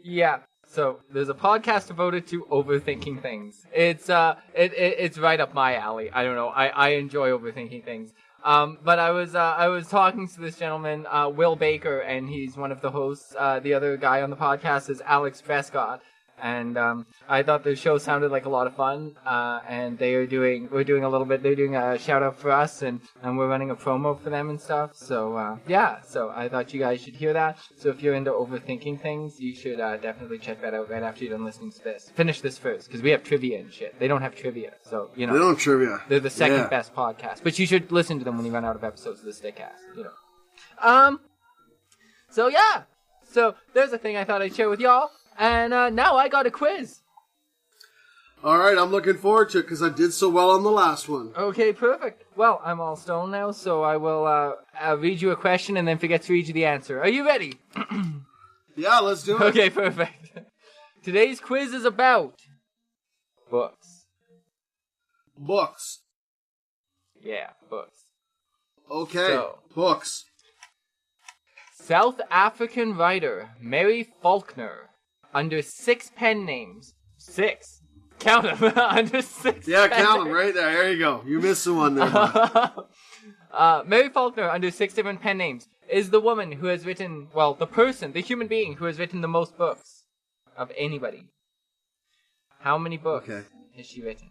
Yeah. So there's a podcast devoted to overthinking things. It's right up my alley. I don't know. I enjoy overthinking things. But I was talking to this gentleman, Will Baker, and he's one of the hosts. The other guy on the podcast is Alex Prescott. And I thought the show sounded like a lot of fun. And we're doing a shout out for us, and we're running a promo for them and stuff. So yeah, so I thought you guys should hear that. So if you're into overthinking things, you should definitely check that out right after you're done listening to this. Finish this first, because we have trivia and shit. They don't have trivia, so you know. They don't have trivia. They're the second best podcast, but you should listen to them when you run out of episodes of the Stickcast. You know. So yeah. So there's a thing I thought I'd share with y'all. And now I got a quiz. All right, I'm looking forward to it because I did so well on the last one. Okay, perfect. Well, I'm all stoned now, so I will I'll read you a question and then forget to read you the answer. Are you ready? Yeah, let's do it. Okay, perfect. Today's quiz is about books. Books. Yeah, books. Okay, So- books. South African writer Mary Faulkner, under 6 pen names. 6. Count them. Under 6. Yeah, pen count them names. right there. There you go. You missed the one there. bud. Mary Faulkner, under 6 different pen names, is the woman who has written, well, the human being who has written the most books of anybody. How many books has she written?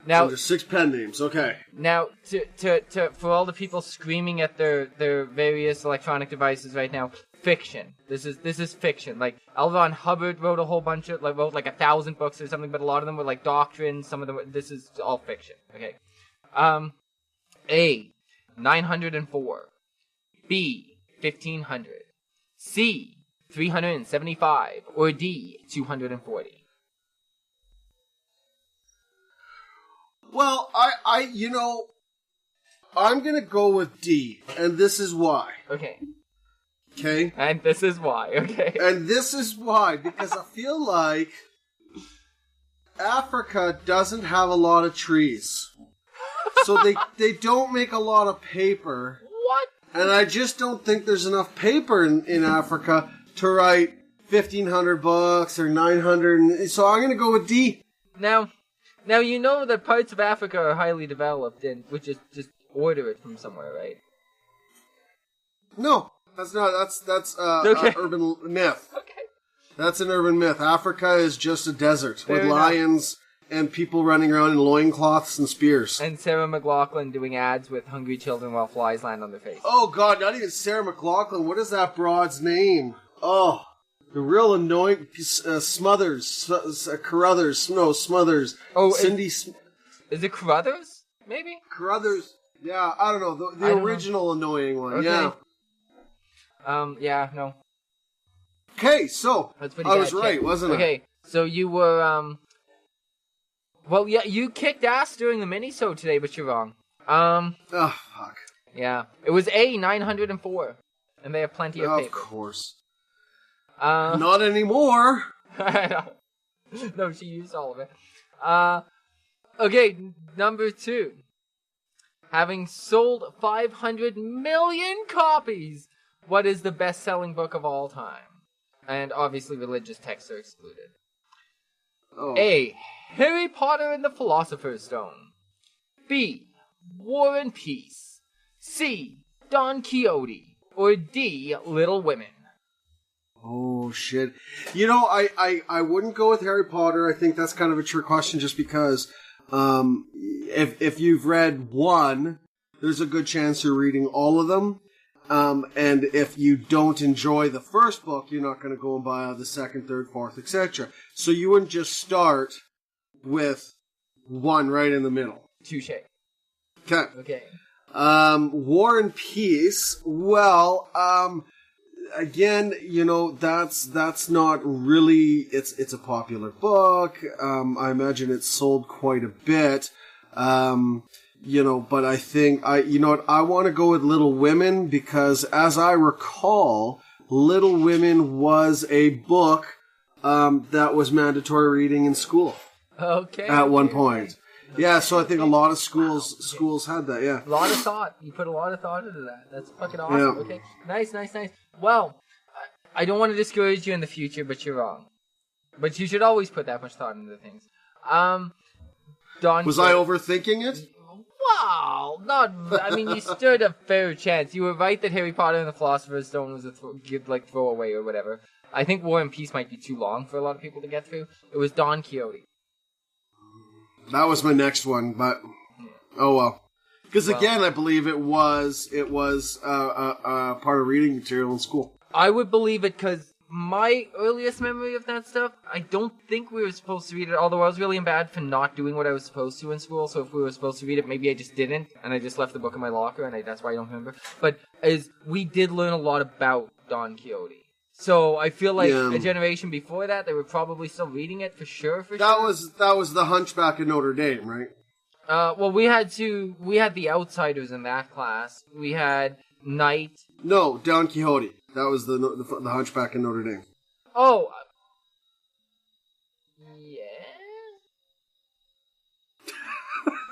Now, There's 6 pen names. Okay. Now, to for all the people screaming at their various electronic devices right now, fiction. This is fiction. Like L. Ron Hubbard wrote a whole bunch of wrote like 1,000 books or something, but a lot of them were like doctrine. Some of them. This is all fiction. Okay. A. 904. B. 1500. C. 375. Or D. 240. Well, I'm gonna go with D, and this is why. Okay. Okay? And this is why. Okay. And this is why, because I feel like Africa doesn't have a lot of trees. So they don't make a lot of paper. What? And I just don't think there's enough paper in Africa to write 1,500 books or 900. So I'm gonna go with D. Now you know that parts of Africa are highly developed, and we just order it from somewhere, right? No, that's not. That's Okay. an urban myth. Okay. That's an urban myth. Africa is just a desert with Fair enough. lions and people running around in loincloths and spears. And Sarah McLachlan doing ads with hungry children while flies land on their face. Oh God, not even Sarah McLachlan. What is that broad's name? Oh, the real annoying Smothers, Carruthers. No, Smothers. Oh, Cindy is it Carruthers? Maybe. Carruthers. Yeah, I don't know. I The don't know. original annoying one. Okay. Yeah. Yeah, no. Okay, so That's pretty I bad was right, shit. wasn't I? Okay, so you were, well, yeah, you kicked ass during the mini-sode today, but you're wrong. Oh, fuck. Yeah. It was A, 904. And they have plenty of Of paper. course. Uh, Not anymore. no, she used all of it. Okay, number 2. Having sold 500 million copies, what is the best-selling book of all time? And obviously religious texts are excluded. Oh. A. Harry Potter and the Philosopher's Stone. B. War and Peace. C. Don Quixote. Or D. Little Women. Oh, shit. You know, I wouldn't go with Harry Potter. I think that's kind of a trick question just because if you've read one, there's a good chance you're reading all of them. And if you don't enjoy the first book, you're not going to go and buy the second, third, fourth, etc. So you wouldn't just start with one right in the middle. Touche. Okay. War and Peace. Well, again, that's not really. It's a popular book. I imagine it's sold quite a bit. But I think I want to go with Little Women because, as I recall, Little Women was a book that was mandatory reading in school. Okay. At one point. Yeah, so I think a lot of schools had that, yeah. A lot of thought. You put a lot of thought into that. That's fucking awesome. Yeah. Okay. Nice. Well, I don't want to discourage you in the future, but you're wrong. But you should always put that much thought into things. Don. Was I overthinking it? Wow, you stood a fair chance. You were right that Harry Potter and the Philosopher's Stone was a throwaway or whatever. I think War and Peace might be too long for a lot of people to get through. It was Don Quixote. That was my next one, but oh well. Because again, I believe it was part of reading material in school. I would believe it because my earliest memory of that stuff, I don't think we were supposed to read it, although I was really bad for not doing what I was supposed to in school, so if we were supposed to read it, maybe I just didn't, and I just left the book in my locker, and that's why I don't remember. But we did learn a lot about Don Quixote. So I feel like a generation before that, they were probably still reading it for sure. That was the Hunchback of Notre Dame, right? Well, we had the Outsiders in that class. We had Knight. No, Don Quixote. That was the Hunchback of Notre Dame. Oh. Yeah.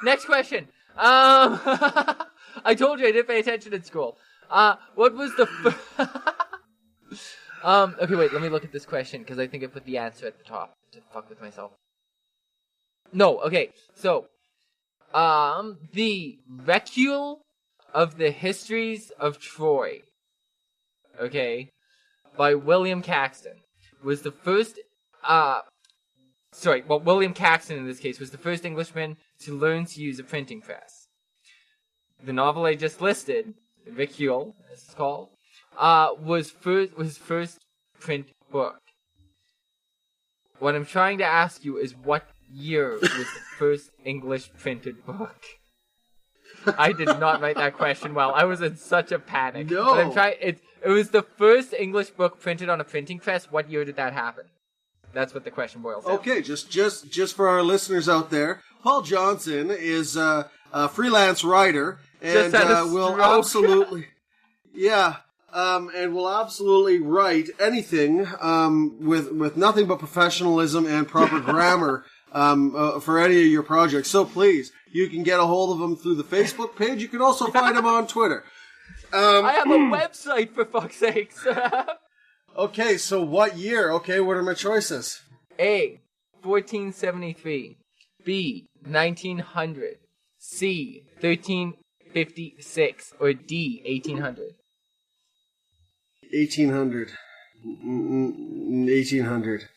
Next question. I told you I didn't pay attention in school. What was the? Okay, wait. Let me look at this question because I think I put the answer at the top to fuck with myself. No. Okay. So, the Recule of the Histories of Troy. Okay, by William Caxton was the first. William Caxton in this case was the first Englishman to learn to use a printing press. The novel I just listed, the Recule, as it's called, was his first print book. What I'm trying to ask you is what year was the first English printed book? I did not write that question well. I was in such a panic. No. But I'm trying. It was the first English book printed on a printing press. What year did that happen? That's what the question boils down. Okay, just for our listeners out there, Paul Johnson is a freelance writer and will absolutely, and will absolutely write anything with nothing but professionalism and proper grammar for any of your projects. So please, you can get a hold of him through the Facebook page. You can also find him on Twitter. I have a website, for fuck's sakes. Okay, so what year? Okay, what are my choices? A, 1473. B, 1900. C, 1356. Or D, 1800. 1800. 1800.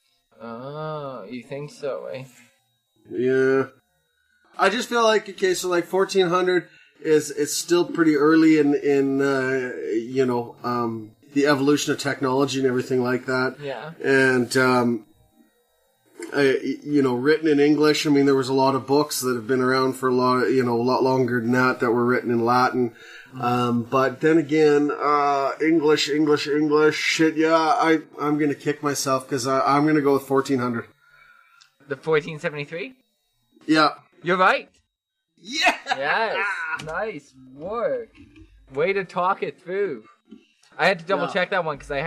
Oh, you think so, eh? Yeah. I just feel like, okay, so like 1400 is still pretty early in the evolution of technology and everything like that. Yeah. And, written in English. I mean, there was a lot of books that have been around for a lot longer than that were written in Latin. But then again, English, shit, yeah, I'm gonna kick myself because I'm gonna go with 1400. The 1473? Yeah. You're right. Yeah! Yes. Nice work. Way to talk it through. I had to double check that one because I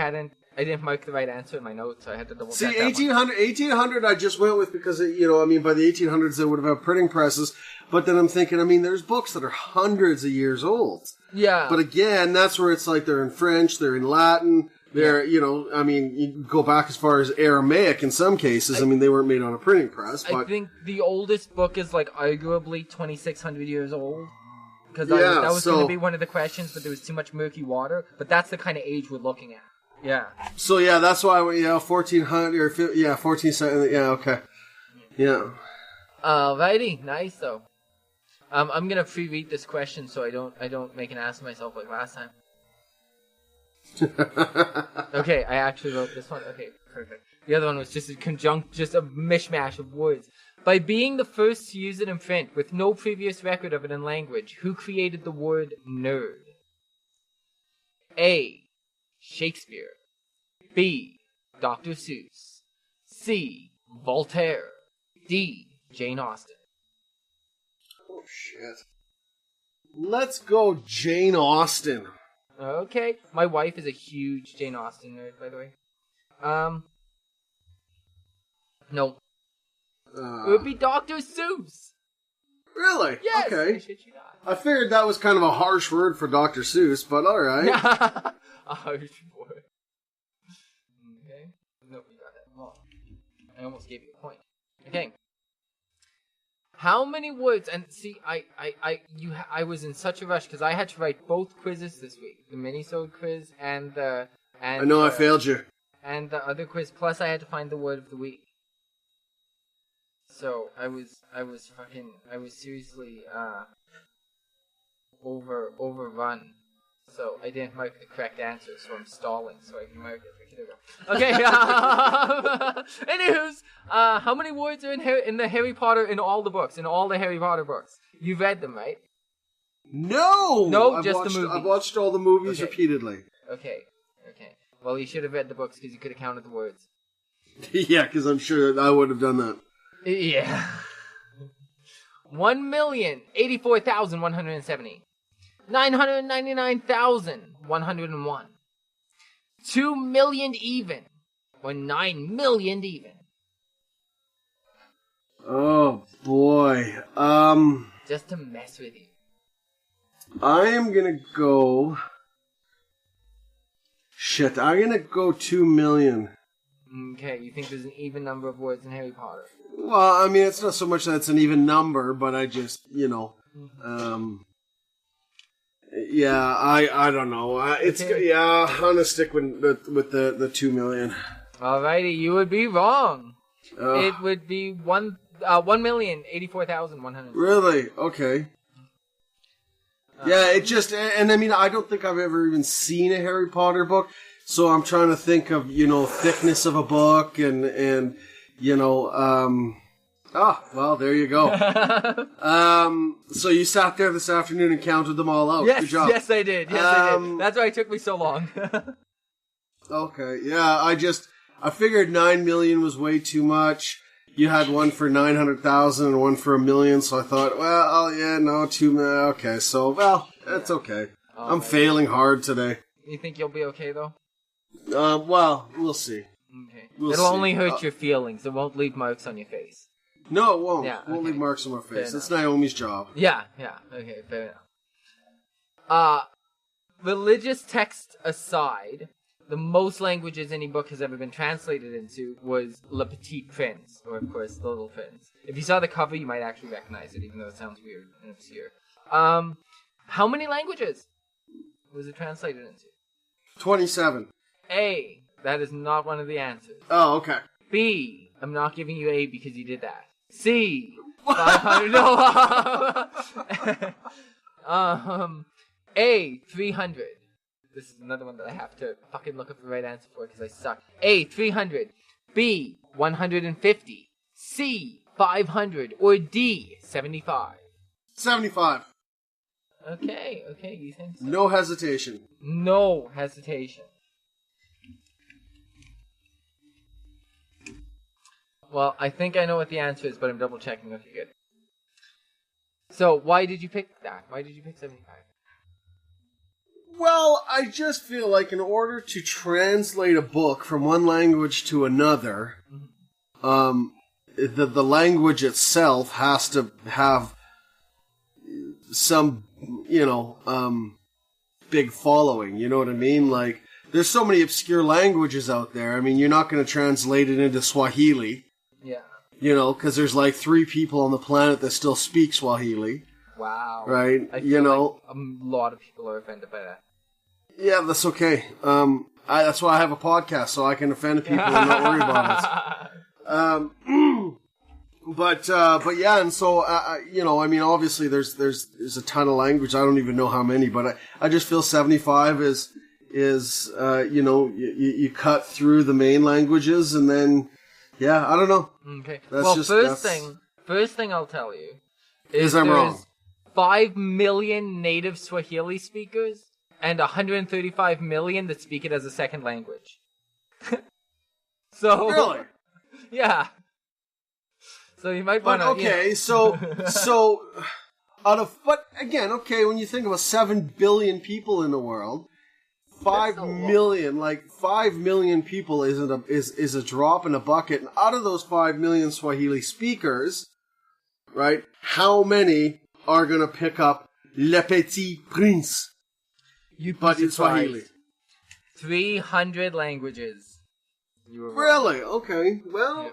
didn't mark the right answer in my notes, so I had to double check that 1800 I just went with because, by the 1800s they would have had printing presses, but then I'm thinking, there's books that are hundreds of years old. Yeah. But again, that's where it's like they're in French, they're in Latin, they're, you go back as far as Aramaic in some cases. They weren't made on a printing press, but... I think the oldest book is, arguably 2,600 years old. Because that was going to be one of the questions, but there was too much murky water. But that's the kind of age we're looking at. Yeah. So, yeah, that's why, 1400, or, 1470, yeah, okay. Yeah. Alrighty, nice, though. I'm going to pre-read this question so I don't make an ass of myself like last time. Okay, I actually wrote this one. Okay, perfect. The other one was just a mishmash of words. By being the first to use it in print with no previous record of it in language, who created the word nerd? A. Shakespeare. B. Dr. Seuss. C. Voltaire. D. Jane Austen. Oh, shit. Let's go Jane Austen. Okay. My wife is a huge Jane Austen nerd, by the way. No. It would be Dr. Seuss. Really? Yes. Okay. I shit you not. I figured that was kind of a harsh word for Dr. Seuss, but alright. A harsh word. Okay. Nope, you got that wrong. I almost gave you a point. Okay. How many words? And see, I was in such a rush because I had to write both quizzes this week: the mini-sode quiz and the. And I know I failed you. And the other quiz. Plus, I had to find the word of the week. So I was seriously overrun. So I didn't mark the correct answer, so I'm stalling so I can mark it. Okay. Anywho's, how many words are in the Harry Potter, in all the books, in all the Harry Potter books? You've read them, right? No! No, I've just watched, the movie. I've watched all the movies Okay. repeatedly. Okay. Well, you should have read the books because you could have counted the words. Yeah, because I'm sure that I would have done that. Yeah. 1,084,170. 999,101. 2 million even. Or 9 million even. Oh, boy. Just to mess with you. I am gonna go... Shit, I'm gonna go 2 million. Okay, you think there's an even number of words in Harry Potter? Well, I mean, it's not so much that it's an even number, but I just, yeah, I don't know. Okay. Yeah, I'm gonna stick with the 2 million. Alrighty, you would be wrong. It would be 1,084,100. Really? Okay. Yeah, it just, and I mean, I don't think I've ever even seen a Harry Potter book, so I'm trying to think of, thickness of a book and well, there you go. So you sat there this afternoon and counted them all out. Yes, Good job. yes, I did. Yes, I did. That's why it took me so long. Okay, yeah, I figured 9 million was way too much. You had one for 900,000 and one for 1 million, so I thought, 2 million. Okay, so, that's okay. I'm failing hard today. You think you'll be okay, though? Well, we'll see. Okay. We'll It'll see. only hurt your feelings. It won't leave marks on your face. No, it won't. Yeah, It won't okay. leave marks on my face. Fair That's Naomi's job. Yeah. Okay, fair enough. Religious text aside, the most languages any book has ever been translated into was Le Petit Prince, or of course, The Little Prince. If you saw the cover, you might actually recognize it, even though it sounds weird and obscure. How many languages was it translated into? 27. A. That is not one of the answers. Oh, okay. B. I'm not giving you A because you did that. C. 500. No. A. 300. This is another one that I have to fucking look up the right answer for because I suck. A. 300. B. 150. C. 500. Or D. 75. 75. Okay, you think so? No hesitation. No hesitation. Well, I think I know what the answer is, but I'm double checking. Okay, good. So, why did you pick that? Why did you pick 75? Well, I just feel like in order to translate a book from one language to another, the language itself has to have some, big following. You know what I mean? Like, there's so many obscure languages out there. I mean, you're not going to translate it into Swahili. Yeah. Because there's like 3 people on the planet that still speak Swahili. Wow. Right? I feel like a lot of people are offended by that. Yeah, that's okay. That's why I have a podcast, so I can offend people and not worry about it. But yeah, and so, I mean, obviously there's a ton of language. I don't even know how many, but I just feel 75 is you cut through the main languages and then, yeah, I don't know. Okay. That's well, just, first thing, First thing I'll tell you is I'm wrong. there's 5 million native Swahili speakers and 135 million that speak it as a second language. So Really? Yeah. So you might But want to. okay, so but again, okay, when you think about 7 billion people in the world, 5 million, like 5 million people is a drop in a bucket, and out of those 5 million Swahili speakers, right? How many are gonna pick up Le Petit Prince? But in Swahili. 300 languages. You were wrong. Really? Okay. Well, Yeah.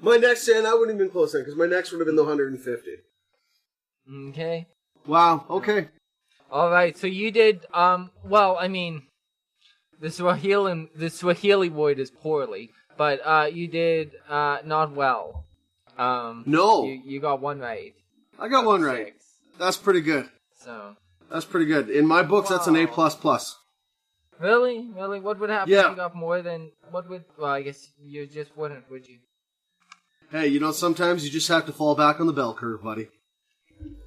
my next, and I wouldn't have been close then, because my next would have been the 150. Okay. Wow. Okay. All right. So you did. Well, I mean, the Swahili word is poorly, but you did not well. No. You got one right. I got one right. 6. That's pretty good. So. That's pretty good. In my books, that's an A++. Really? What would happen Yeah. if you got more than what would? Well, I guess you just wouldn't, would you? Hey, you know, sometimes you just have to fall back on the bell curve, buddy.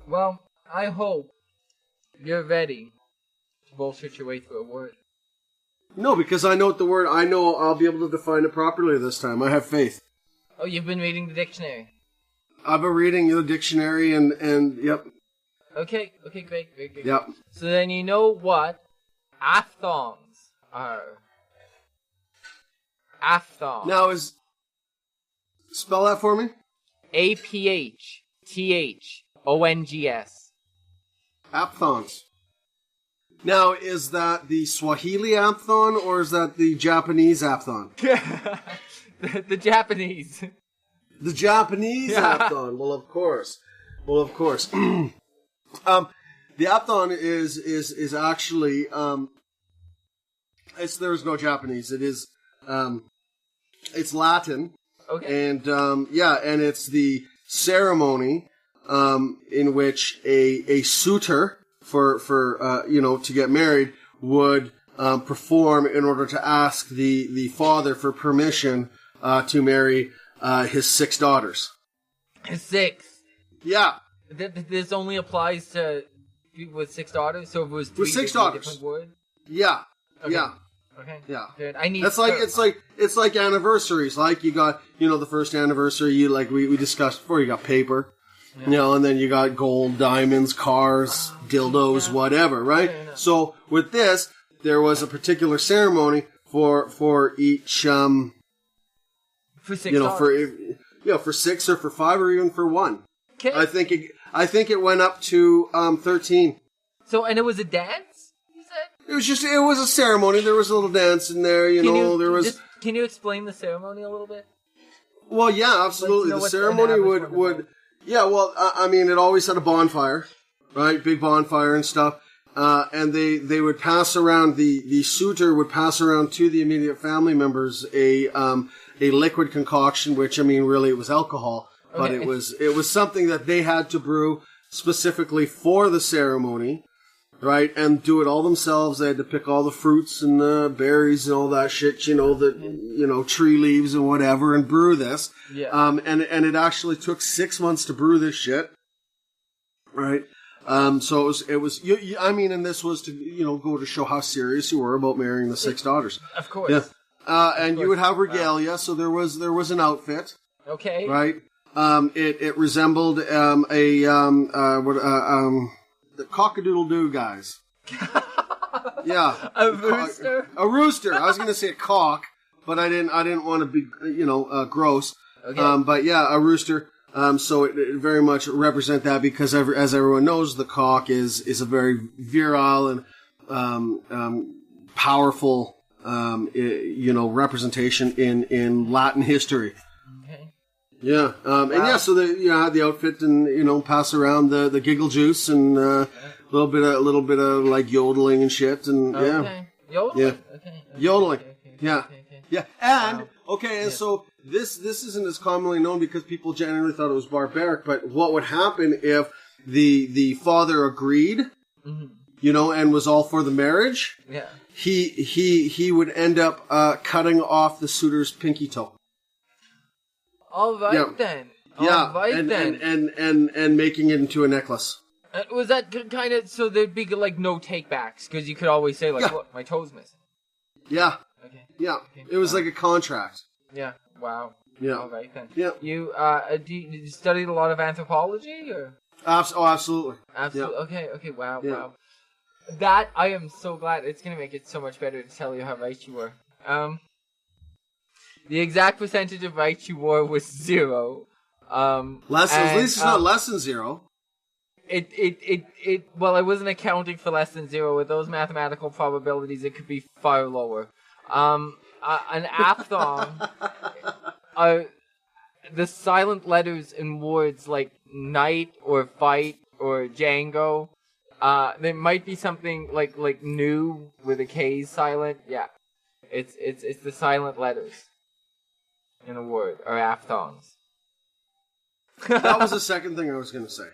Well, I hope you're ready to bullshit your way through a word. No, because I know what the word, I know I'll be able to define it properly this time. I have faith. Oh, you've been reading the dictionary. I've been reading the dictionary and yep, Okay, great. yep. So then you know what aphthongs are. Aphthong. Now spell that for me? APHTHONGS. Aphthons. Now, is that the Swahili aphthon or is that the Japanese aphthon? the Japanese. The Japanese aphthon. Well, of course. The aphthon is actually there's no Japanese. It is it's Latin. Okay. And and it's the ceremony in which a suitor for to get married would perform in order to ask the father for permission to marry his 6 daughters. 6. Yeah, This only applies to people with 6 daughters. So if it was 3 With 6 daughters. different words. yeah, Okay. yeah. Okay. Yeah. Good. I need. That's like it's like anniversaries. Like you got the first anniversary. You like we discussed before. You got paper, and then you got gold, diamonds, cars, dildos, whatever. Right. Yeah. So with this, there was a particular ceremony for each for 6 daughters. for 6 or for 5 or even for 1. Okay. I think it went up to 13. So and it was a dance. You said. It was a ceremony. There was a little dance in there. Can you explain the ceremony a little bit? Well, yeah, absolutely. Like, The ceremony would I mean, it always had a bonfire, right? Big bonfire and stuff. And they would pass around, the suitor would pass around to the immediate family members a liquid concoction, which, I mean, really it was alcohol, but Okay. it was something that they had to brew specifically for the ceremony. Right, and do it all themselves. They had to pick all the fruits and the berries and all that shit, tree leaves and whatever, and brew this. Yeah. And it actually took 6 months to brew this shit. Right. So it was. I mean, and this was to go to show how serious you were about marrying the 6 daughters. Of course. Yeah. And you would have regalia, so there was an outfit. Okay. Right. It resembled the cock-a-doodle-doo guys. Yeah. A rooster. A rooster. I was going to say a cock, but I didn't want to be, gross. Okay. But yeah, a rooster. So it very much represent that because as everyone knows, the cock is a very virile and powerful, representation in Latin history. Okay. Yeah, so had the outfit and pass around the giggle juice and a little bit of like yodeling and shit and Okay. Yodeling. Yeah. Okay. Yodeling. Okay. Yeah. Okay. Yeah, and so this isn't as commonly known because people generally thought it was barbaric. But what would happen if the father agreed, and was all for the marriage? Yeah. He would end up cutting off the suitor's pinky toe. All right Yeah. then. Yeah, right and, then. and making it into a necklace. Was that kind of so there'd be like no takebacks because you could always say like, Yeah. look, my toe's missing. Yeah, Okay. yeah. Okay. It was like a contract. Yeah. Wow. Yeah. All right then. Yeah. You did you studied a lot of anthropology or? Absolutely. Absolutely. Yeah. Okay. Okay. Wow. Yeah. Wow. That I am so glad. It's gonna make it so much better to tell you how right you were. The exact percentage of right you were was 0. At least it's not less than 0. Well, I wasn't accounting for less than 0. With those mathematical probabilities, it could be far lower. An aphthong are the silent letters in words like night or fight or Django. There might be something like new with a K silent. Yeah, it's the silent letters in a word or aphthongs. That was the second thing I was going to say.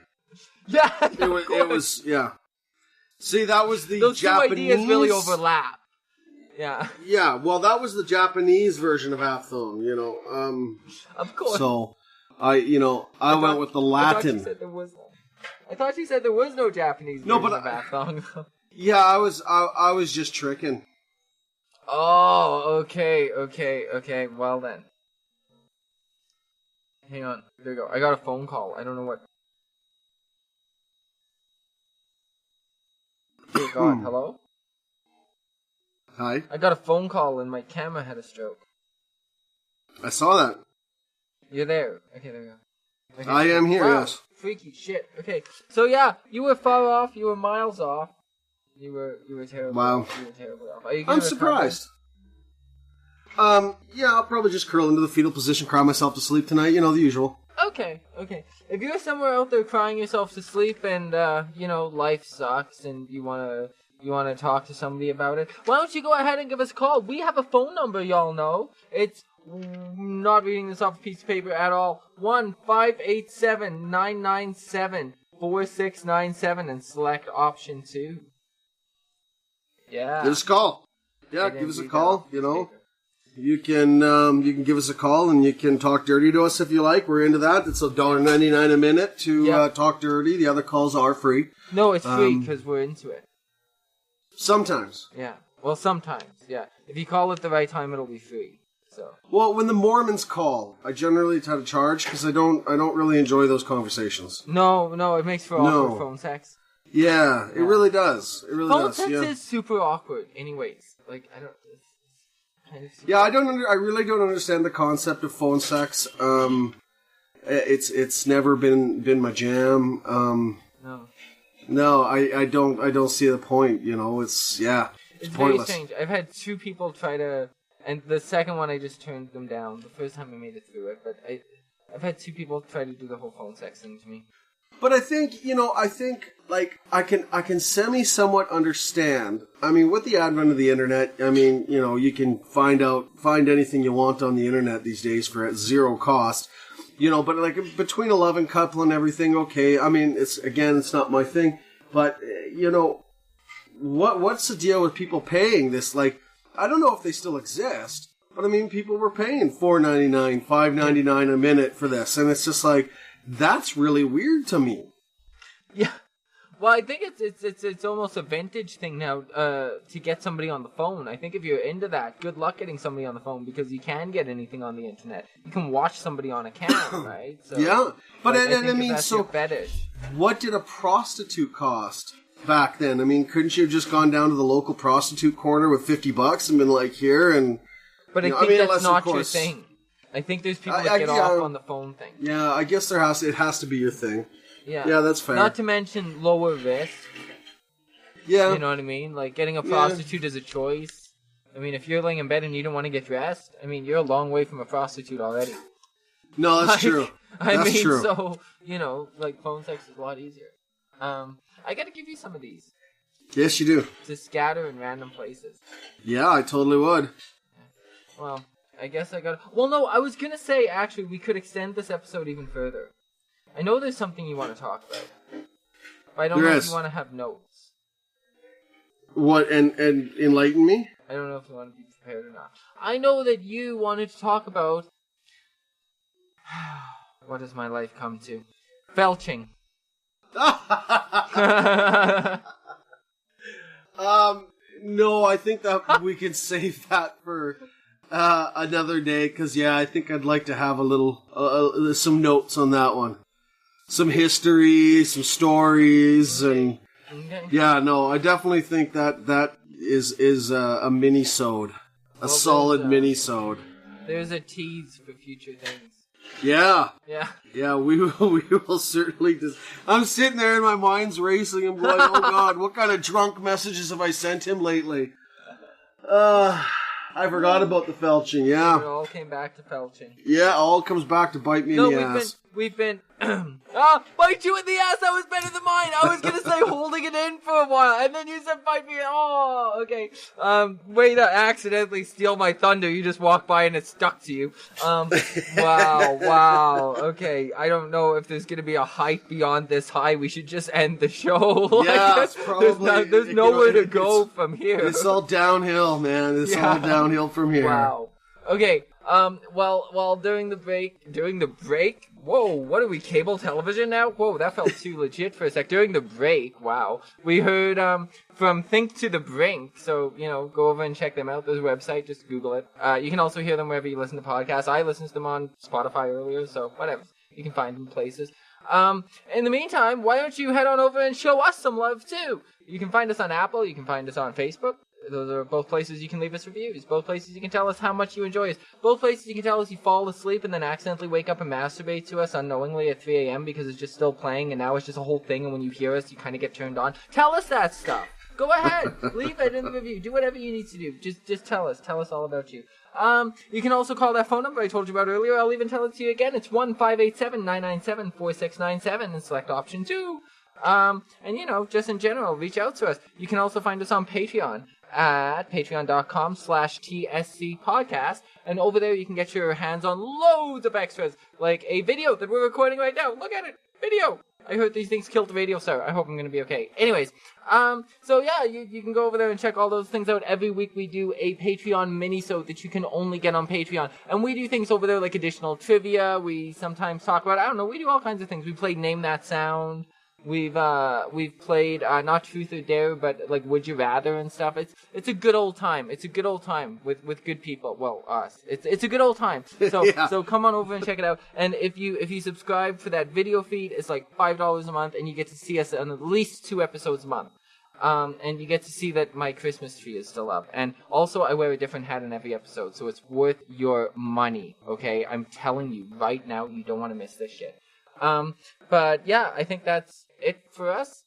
Yeah, It was, yeah. See, that was the those Japanese... two ideas really overlap. Yeah. Yeah, well, that was the Japanese version of aphthong, you know. Of course. So, I went with the Latin. I thought you said there was no Japanese version of aphthong. Yeah, I was just tricking. Oh, okay. Well then. Hang on. There we go. I got a phone call. I don't know what. Dear God, hello? Hi. I got a phone call and my camera had a stroke. I saw that. You're there. Okay, there we go. Okay. I am here, Wow, yes. freaky shit. Okay, so yeah, you were far off. You were miles off. You were terrible. Wow. You were terribly off. Are you I'm surprised. Yeah, I'll probably just curl into the fetal position, cry myself to sleep tonight. You know, the usual. Okay. If you're somewhere out there crying yourself to sleep and life sucks and you wanna talk to somebody about it, why don't you go ahead and give us a call? We have a phone number, y'all know. It's not reading this off a piece of paper at all. 1-587-997-4697 and select option 2. Yeah. Give us a call. Yeah, give us a call. You know, you can give us a call and you can talk dirty to us if you like. We're into that. It's $1.99 a minute to talk dirty. The other calls are free. No, it's free because we're into it. Sometimes. Yeah. Well, sometimes. Yeah. If you call at the right time, it'll be free. So. Well, when the Mormons call, I generally try to charge because I don't really enjoy those conversations. No, it makes for awkward phone sex. Yeah, it really does. It really does. Phone sex is super awkward, anyways. Like I don't. Kind of yeah, I really don't understand the concept of phone sex. It's never been my jam. No, I don't see the point. You know, it's pointless. Very strange. I've had 2 people try to. And the second one, I just turned them down. The first time I made it through it, but I've had 2 people try to do the whole phone sex thing to me. But I think like I can somewhat understand. I mean, with the advent of the internet, I mean, you know, you can find anything you want on the internet these days for at zero cost. You know, but like between a loving couple and everything, okay. I mean, it's not my thing, but you know, what's the deal with people paying this? Like, I don't know if they still exist, but I mean, people were paying $4.99, $5.99 a minute for this, and it's just like, that's really weird to me. Yeah, well, I think it's almost a vintage thing now to get somebody on the phone. I think if you're into that, good luck getting somebody on the phone because you can get anything on the internet. You can watch somebody on a camera, right? So, yeah, but like, I mean, so what did a prostitute cost? Back then, I mean, couldn't you have just gone down to the local prostitute corner with $50 and been like, here and... But I think that's not your thing. I think there's people that get off on the phone thing. Yeah, I guess it has to be your thing. Yeah. Yeah, that's fair. Not to mention lower risk. Yeah. You know what I mean? Like, getting a prostitute is a choice. I mean, if you're laying in bed and you don't want to get dressed, I mean, you're a long way from a prostitute already. No, that's true. That's true. So, you know, like, phone sex is a lot easier. I gotta give you some of these. Yes, you do. To scatter in random places. Yeah, I totally would. Well, I guess I got... Well, no, I was gonna say, actually, we could extend this episode even further. I know there's something you want to talk about. But I don't know if you want to have notes. What, and enlighten me? I don't know if you want to be prepared or not. I know that you wanted to talk about... What does my life come to? Felching. No, I think that we can save that for another day, because, yeah, I think I'd like to have a little, some notes on that one. Some history, some stories, and, Okay. yeah, no, I definitely think that is a mini-sode. A solid mini-sode. There's a tease for future things. Yeah. Yeah. Yeah, we will certainly just... I'm sitting there and my mind's racing and going, oh God, what kind of drunk messages have I sent him lately? I forgot about the felching, yeah. It all came back to felching. Yeah, all comes back to bite me in the ass. We've been, bite you in the ass, that was better than mine. I was gonna say holding it in for a while, and then you said bite me, okay. Way to accidentally steal my thunder, you just walked by and it stuck to you. Wow, okay. I don't know if there's gonna be a height beyond this high, we should just end the show. Yeah, it's probably... There's nowhere to go from here. It's all downhill, man. It's all downhill from here. Wow. Okay, well, during the break, whoa, what are we, cable television now? Whoa, that felt too legit for a sec. During the break, wow, we heard, from Think to the Brink, so, go over and check them out. There's a website, just Google it. You can also hear them wherever you listen to podcasts. I listened to them on Spotify earlier, so whatever. You can find them places. In the meantime, why don't you head on over and show us some love, too? You can find us on Apple, you can find us on Facebook. Those are both places you can leave us reviews. Both places you can tell us how much you enjoy us. Both places you can tell us you fall asleep and then accidentally wake up and masturbate to us unknowingly at 3 a.m. because it's just still playing and now it's just a whole thing, and when you hear us, you kind of get turned on. Tell us that stuff. Go ahead. Leave it in the review. Do whatever you need to do. Just tell us. Tell us all about you. You can also call that phone number I told you about earlier. I'll even tell it to you again. It's 1-587-997-4697 and select option 2. And just in general, reach out to us. You can also find us on Patreon at patreon.com/TSC podcast, and over there you can get your hands on loads of extras, like a video that we're recording right now. Look at it, video. I heard these things killed the radio star. I hope I'm gonna be okay. Anyways, so yeah, you can go over there and check all those things out. Every week we do a Patreon mini-sode that you can only get on Patreon, and we do things over there like additional trivia. We sometimes talk about, we do all kinds of things. We play Name That Sound. We've played not Truth or Dare, but like Would You Rather and stuff. It's a good old time. It's a good old time with good people. Well, us. It's a good old time. So So come on over and check it out. And if you subscribe for that video feed, it's like $5 a month, and you get to see us on at least 2 episodes a month. And you get to see that my Christmas tree is still up. And also, I wear a different hat in every episode, so it's worth your money. Okay, I'm telling you right now, you don't want to miss this shit. But yeah, I think that's it for us.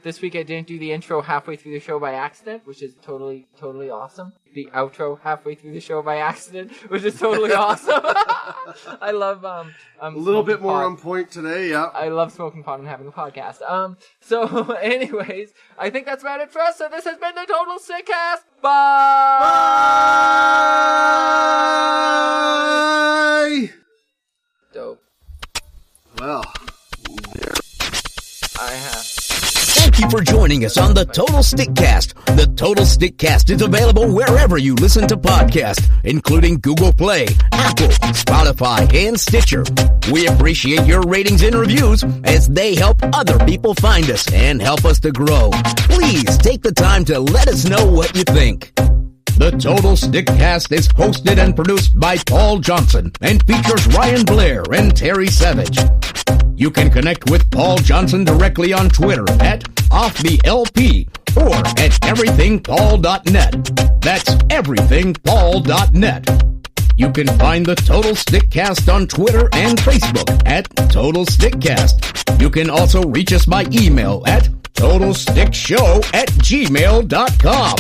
This week I didn't do the intro halfway through the show by accident, which is totally awesome. The outro halfway through the show by accident, which is totally awesome. I love, a little bit more on point today, yeah. I love smoking pot and having a podcast. So anyways, I think that's about it for us. So this has been the Total Sickcast. Bye! Dope. Well, I have. Thank you for joining us on the Total Stickcast. The Total Stickcast is available wherever you listen to podcasts, including Google Play, Apple, Spotify, and Stitcher. We appreciate your ratings and reviews as they help other people find us and help us to grow. Please take the time to let us know what you think. The Total Stickcast is hosted and produced by Paul Johnson and features Ryan Blair and Terry Savage. You can connect with Paul Johnson directly on Twitter at OffTheLP or at everythingpaul.net. That's everythingpaul.net. You can find the Total Stickcast on Twitter and Facebook at Total Stickcast. You can also reach us by email at TotalStickShow@gmail.com.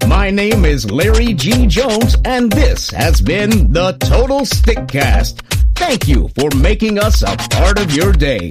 My name is Larry G. Jones, and this has been the Total Stickcast. Thank you for making us a part of your day.